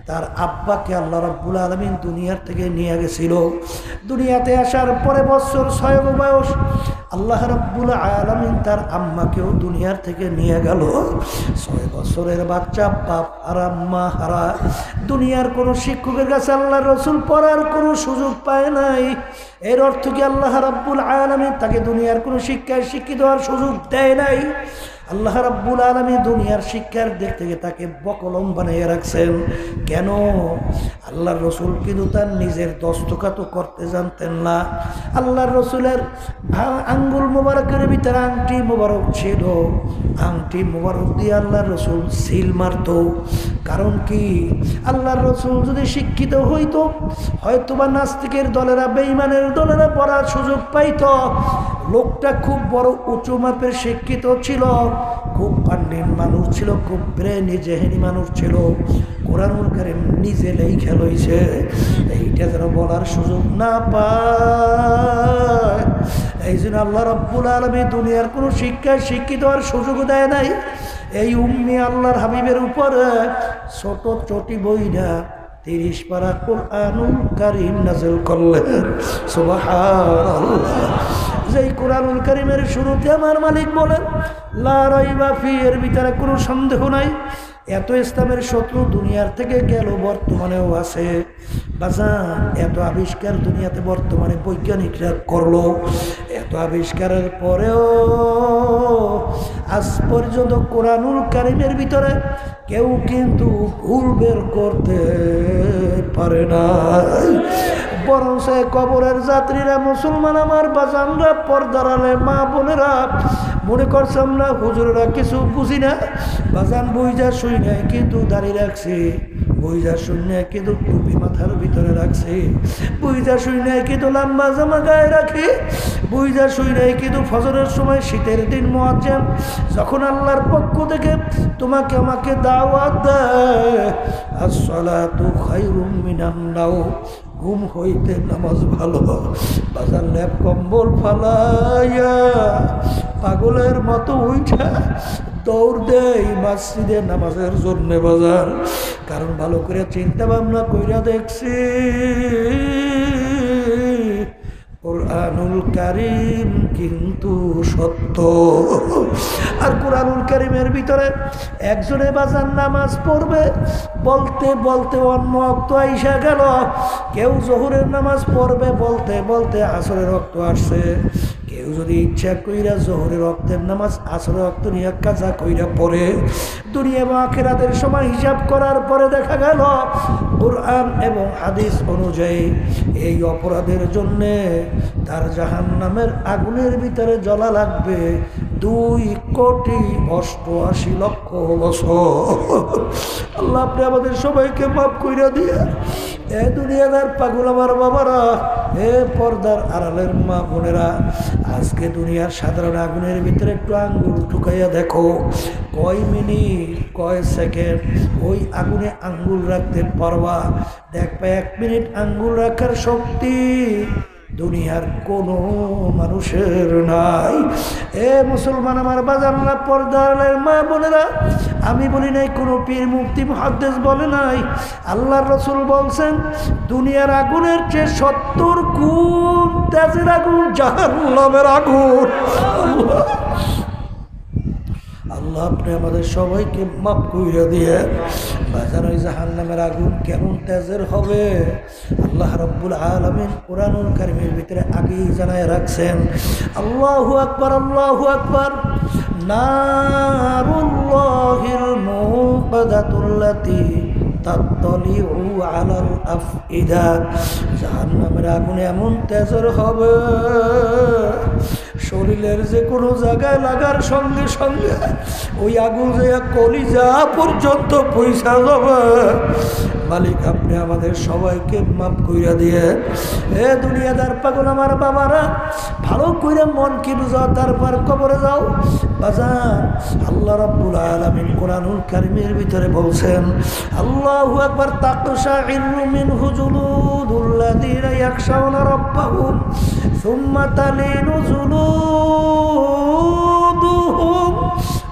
তার আব্বাকে আল্লাহ রাব্বুল আলামিন দুনিয়ার থেকে নিয়ে গেছিল। দুনিয়াতে আসার পরে বছর 6 বয়স আল্লাহ রাব্বুল আলামিন তার আম্মাকেও দুনিয়ার থেকে নিয়ে গেল। 6 বছরের বাচ্চা বাপ আর আম্মা হারা, দুনিয়ার কোনো শিক্ষকের কাছে আল্লাহ রসুল পড়ার কোনো সুযোগ পায় নাই। এর অর্থ কি আল্লাহ রাব্বুল আলামিন তাকে দুনিয়ার কোনো শিক্ষায় শিক্ষিত হওয়ার সুযোগ দেয় নাই। আল্লাহ রাব্বুল আলামিন দুনিয়ার শিক্ষার দিক থেকে তাকে বকলম বানিয়ে রাখছেন। কেন? আল্লাহর রসুল কিন্তু তার নিজের দস্তখত করতে জানতেন না। আল্লাহর রসুলের আঙ্গুল মোবারকের ভিতরে আংটি মোবারক ছিল, আংটি মোবারক দিয়ে আল্লাহর রসুল সিল মারত। কারণ কি? আল্লাহর রসুল যদি শিক্ষিত হইতো হয়তোবা নাস্তিকের দলেরা বেঈমানের দলেরা পড়ার সুযোগ পাইত। লোকটা খুব বড় উঁচু মাপের শিক্ষিত ছিল, খুব পান্ডিন মানুষ ছিল, খুব ব্রেনি জেহেনি মানুষ ছিল। কোরআনুল কারীম নিজে লেখা লইছে, এইটা যেন বলার সুযোগ না পায়। এই জন্য আল্লাহ রাব্বুল আলামিন দুনিয়ার কোনো শিক্ষায় শিক্ষিত হওয়ার সুযোগ দেয় নাই। এই উম্মি আল্লাহর হাবিবের উপরে ছোট চটি বই না 30 পারা কোরআনুল কারীম নাযিল করলেন। সুবহানাল্লাহ। যেই কোরআনুল কারীমের শুরুতে আমার মালিক বলেন লা রাইবা ফি, এর ভিতরে কোনো সন্দেহ নাই। এত ইসলামের শত্রু দুনিয়ার থেকে গেল, বর্তমানেও আছে। বাজান, এত আবিষ্কার দুনিয়াতে বর্তমানে বৈজ্ঞানিকরা করলো, এত আবিষ্কারের পরেও আজ পর্যন্ত কোরআনুল কারীমের ভিতরে কেউ কিন্তু ভুল বের করতে পারে না। বরং সে কবরের যাত্রীরা, মুসলমান আমার বাজানরা, পর্দার আলে মা বোনেরা মনে করছে আমরা হুজুরেরা কিছু বুঝি না। বাজান বুঝা শুই নাই কিন্তু দাঁড়িয়ে রাখছি, বুঝা শুই নাই কিন্তু টুপি মাথার ভিতরে রাখছি, বুঝা শুই নাই কিন্তু লম্বা জামা গায়ে রাখি, বুঝা শুই নাই কিন্তু ফজরের সময় শীতের দিন মুয়াজ্জিন যখন আল্লাহর পক্ষ থেকে তোমাকে আমাকে দাওয়াত দেয়, আসসালাতু খায়রুম মিনান নাওম, ঘুম হইতে নামাজ ভালো। বাজার ল্যাপ কম্বল ফালাইয়া পাগলের মতো উঠা দৌড় দেয় মসজিদে নামাজের জন্য বাজার। কারণ ভালো করে চিন্তা ভাবনা কইরা দেখছি কোরআনুল কারীম কিন্তু সত্য। আর কোরআনুল কারীমের ভিতরে একজনে বাজার নামাজ পড়বে বলতে বলতে অন্য ওয়াক্ত আইসা গেল, কেউ জোহরের নামাজ পড়বে বলতে বলতে আসরের ওয়াক্ত আসছে, কেউ যদি ইচ্ছা কইরা জোহরের ওয়াক্তের নামাজ আসরের ওয়াক্ত নিয়ে কাজা কইরা পড়ে। দুনিয়া বা আখিরাতের সময় হিসাব করার পরে দেখা গেল কোরআন এবং হাদিস অনুযায়ী এই অপরাধের জন্যে তার জাহান্নামের আগুনের ভিতরে জ্বলা লাগবে 2,88,00,000 বছর। আল্লাহ আপনি আমাদের সবাইকে মাফ কইরা দিয়ে, এ দুনিয়াদার পাগল আমার বাবারা, এ পর্দার আড়ালের মা বোনেরা, আজকে দুনিয়ার সাধারণ আগুনের ভিতরে একটু আঙ্গুল ঢুকাইয়া দেখো, কয় মিনিট কয় সেকেন্ড ওই আগুনে আঙ্গুল রাখতে পারবা? দেখবে 1 মিনিট আঙ্গুল রাখার শক্তি দুনিয়ার কোনো মানুষের নাই। এ মুসলমান আমার বাজানরা, পর্দার মা বোনেরা, আমি বলি নাই, কোনো পীর মুফতি মুহাদ্দিস বলে নাই, আল্লাহর রাসূল বলছেন দুনিয়ার আগুনের চেয়ে 70 গুণ তেজের আগুন জাহান্নামের আগুন। আল্লাহ আপনি আমাদের সবাইকে মাফ কইরা দিয়ে। বাজার ওই জাহান্নামের আগুন কেমন তেজের হবে আল্লাহ রাব্বুল আলামিন কোরআনুল কারীমের ভিতরে আগেই জানায় রাখছেন। আল্লাহু আকবার, আল্লাহু আকবার। নারুল্লাহিল মুকাদাতুল্লাতী তাত্তালিউ আলাল আফইদা, জাহান্নামের আগুন এমন তেজের হবে শরীরের যে কোনো জায়গায় লাগার সঙ্গে সঙ্গে ওই আগুন যে কলিজা পর্যন্ত পয়সা যাবে। মালিক আপনি আমাদের সবাইকে মাফ কইরা দিয়ে। এ দুনিয়াদার পাগল আমার বাবারা, ভালো কইরা মন কি বুঝাও, তারপর কবরে যাও। বাজান, আল্লাহ রাব্বুল আলামিন কোরআনুল কারীমের ভিতরে বলছেন, আল্লাহু আকবার, তাকশাইরু মিনহু জুলুদুল্লাযীনা ইয়াখশাউনা রাব্বাহুম সুম্মা তালিনু জুলুদুহুম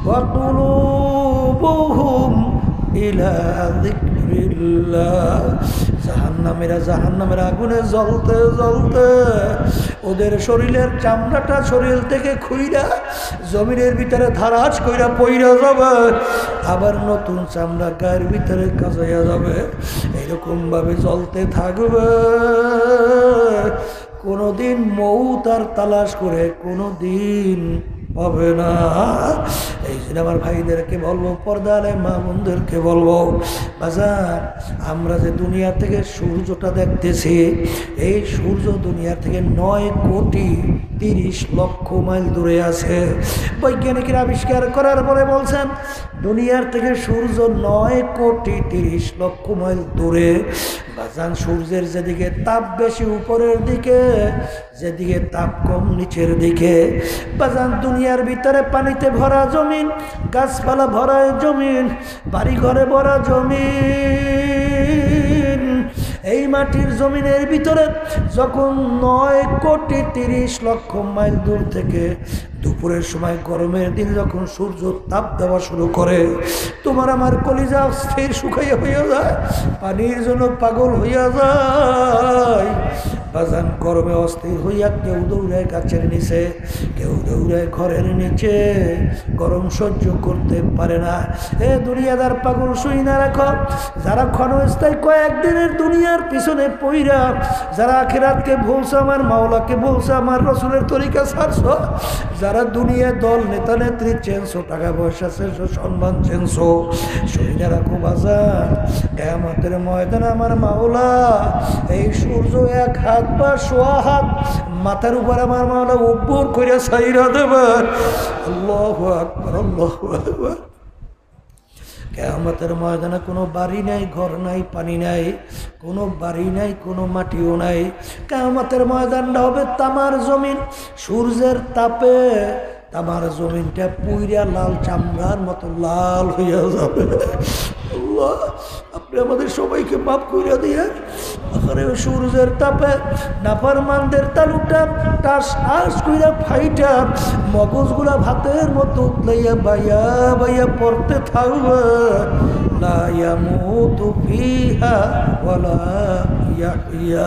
ওয়া কুলুবুহুম ইলা যিকরিল্লাহ। জাহান্নামীরা জাহান্নামের আগুনে জ্বলতে জ্বলতে ওদের শরীরের চামড়াটা শরীর থেকে খুইরা জমিনের ভিতরে ধারাজ কইরা পইরা যাবে, আবার নতুন চামড়া গায়ের ভিতরে কাজাইয়া যাবে। এইরকম ভাবে জ্বলতে থাকবে, কোনোদিন মৌত আর তালাশ করে কোনোদিন পাবে না। এই জন্য আমার ভাইদেরকে বলবো, পর্দালে মা বোনদেরকে বলবো, বাজার আমরা যে দুনিয়া থেকে সূর্যটা দেখতেছি, এই সূর্য দুনিয়া থেকে 9,30,00,000 মাইল দূরে আছে। বৈজ্ঞানিকরা আবিষ্কার করার পরে বলছেন দুনিয়ার থেকে সূর্য 9,30,00,000 মাইল দূরে। বাজান সূর্যের যেদিকে তাপ বেশি উপরের দিকে, যেদিকে তাপ কম নিচের দিকে। বাজান দুনিয়ার ভিতরে পানিতে ভরা জমিন, গাছপালা ভরা জমিন, বাড়ি ঘরে ভরা জমিন। এই মাটির জমিনের ভিতরে যখন 9,30,00,000 মাইল দূর থেকে দুপুরের সময় গরমের দিন যখন সূর্য তাপ দেওয়া শুরু করে, তোমার আমার কলিজা স্থির শুকাইয়া হইয়া যায়, পানির জন্য পাগল হইয়া যায়। বাজান গরমে অস্থির হইয়া কেউ দৌড়ায় গাছের নিচে, কেউ দৌড়ায় ঘরের নিচে, গরম সহ্য করতে পারে না। এ দুনিয়াদার পাগল শুই না রাখো, যারা ক্ষণস্থায়ী কয়েকদিনের দুনিয়ার পিছনে পইরা, যারা আখিরাতকে বলছো, আমার মাওলাকে বলছো, আমার রসুলের তরিকা ছাড়ছো, যারা দুনিয়া দল নেতা নেত্রী চেনছো, টাকা পয়সা চেনছো, সম্মান চেনছো, শুই না রাখো বাজান, কিয়ামতের ময়দানে আমার মাওলা এই সূর্য 1 হাত বা 1.5 হাত মাথার উপর আমার মাওলা উপর করে ছাইরা দেবেন। আল্লাহু আকবার, আল্লাহু আকবার। কিয়ামতের ময়দানে কোনো বাড়ি নাই, ঘর নাই, পানি নাই, কোনো বাড়ি নাই, কোনো মাটিও নাই। কিয়ামতের ময়দানটা হবে তামার জমিন, সূর্যের তাপে তামার জমিনটা পুইরা লাল চামড়ার মতো লাল হইয়া যাবে। আল্লাহ, আপনি আমাদের সবাইকে মাফ করে দিয়ে। আরে সূর্যের তাপে নাফরমানদের তালুটা টাস আস কইরা ফাইটা মগজগুলা ভাতের মতো উতলাইয়া বাইয়া বাইয়া পড়তে থাকবে। লা ইয়ামুতু ফিহা ওয়ালা ইয়াহইয়া,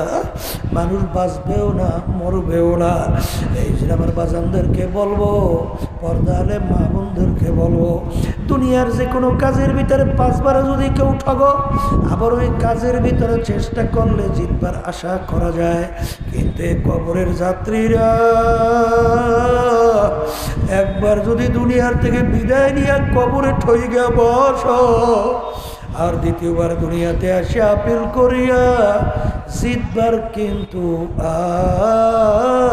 মানুষ বাঁচবেও না, মরবেও না। এই যে আমার বাজানদেরকে বলবো, পর্দালে মা বোনদেরকে বলবো, দুনিয়ার যে কোনো কাজের ভিতরে 5 বার যদি কেউ ঠগো, আবার ওই কাজের ভিতরে চেষ্টা করলে জিতবার আশা করা যায়। কিন্তু কবরের যাত্রীরা একবার যদি দুনিয়ার থেকে বিদায় নিয়ে কবরে ঠইগা বস, আর দ্বিতীয়বার দুনিয়াতে আসে আপিল করিয়া জিতবার কিন্তু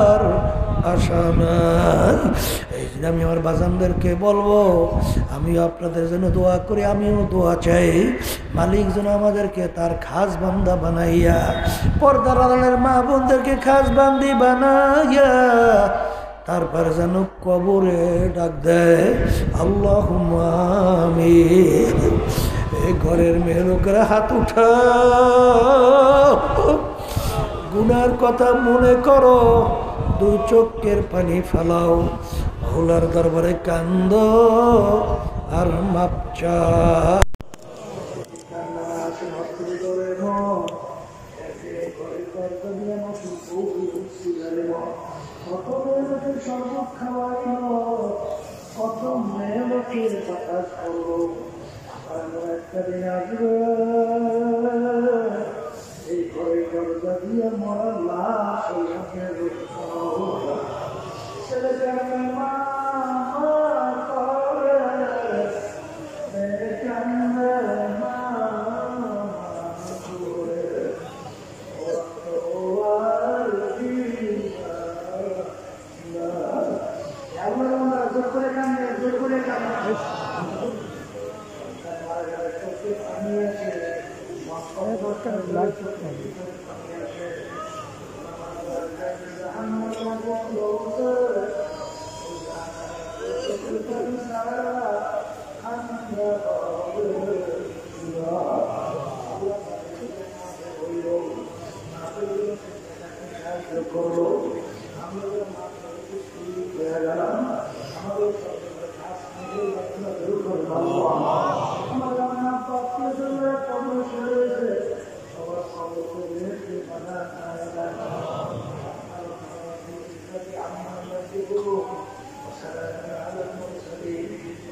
আর আশা নাই। এই জন্য আমি আমার বাজানদেরকে বলবো, আমিও আপনাদের জন্য দোয়া করি, আমিও দোয়া চাই, মালিক যেন আমাদেরকে তার খাস বান্দা বানাইয়া, পর্দার আড়ালের মা বোনদেরকে খাস বান্দি বানাইয়া তারপর যেন কবরে ডাক দেয়। আল্লাহুম্মা আমিন। এই ঘরের মেয়ে লোকেরা হাত উঠা, গুনার কথা মনে করো, 2 চোখের পানি ফেলাও, মাওলার দরবারে কান্দ আর মাপ চাও। কত মেয়ে লোকের কথা করবো, একটা দিন আসবে এই ঘরে দরজা দিয়ে মরা লাশ ছেলে মা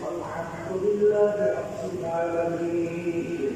والحمد لله رب العالمين.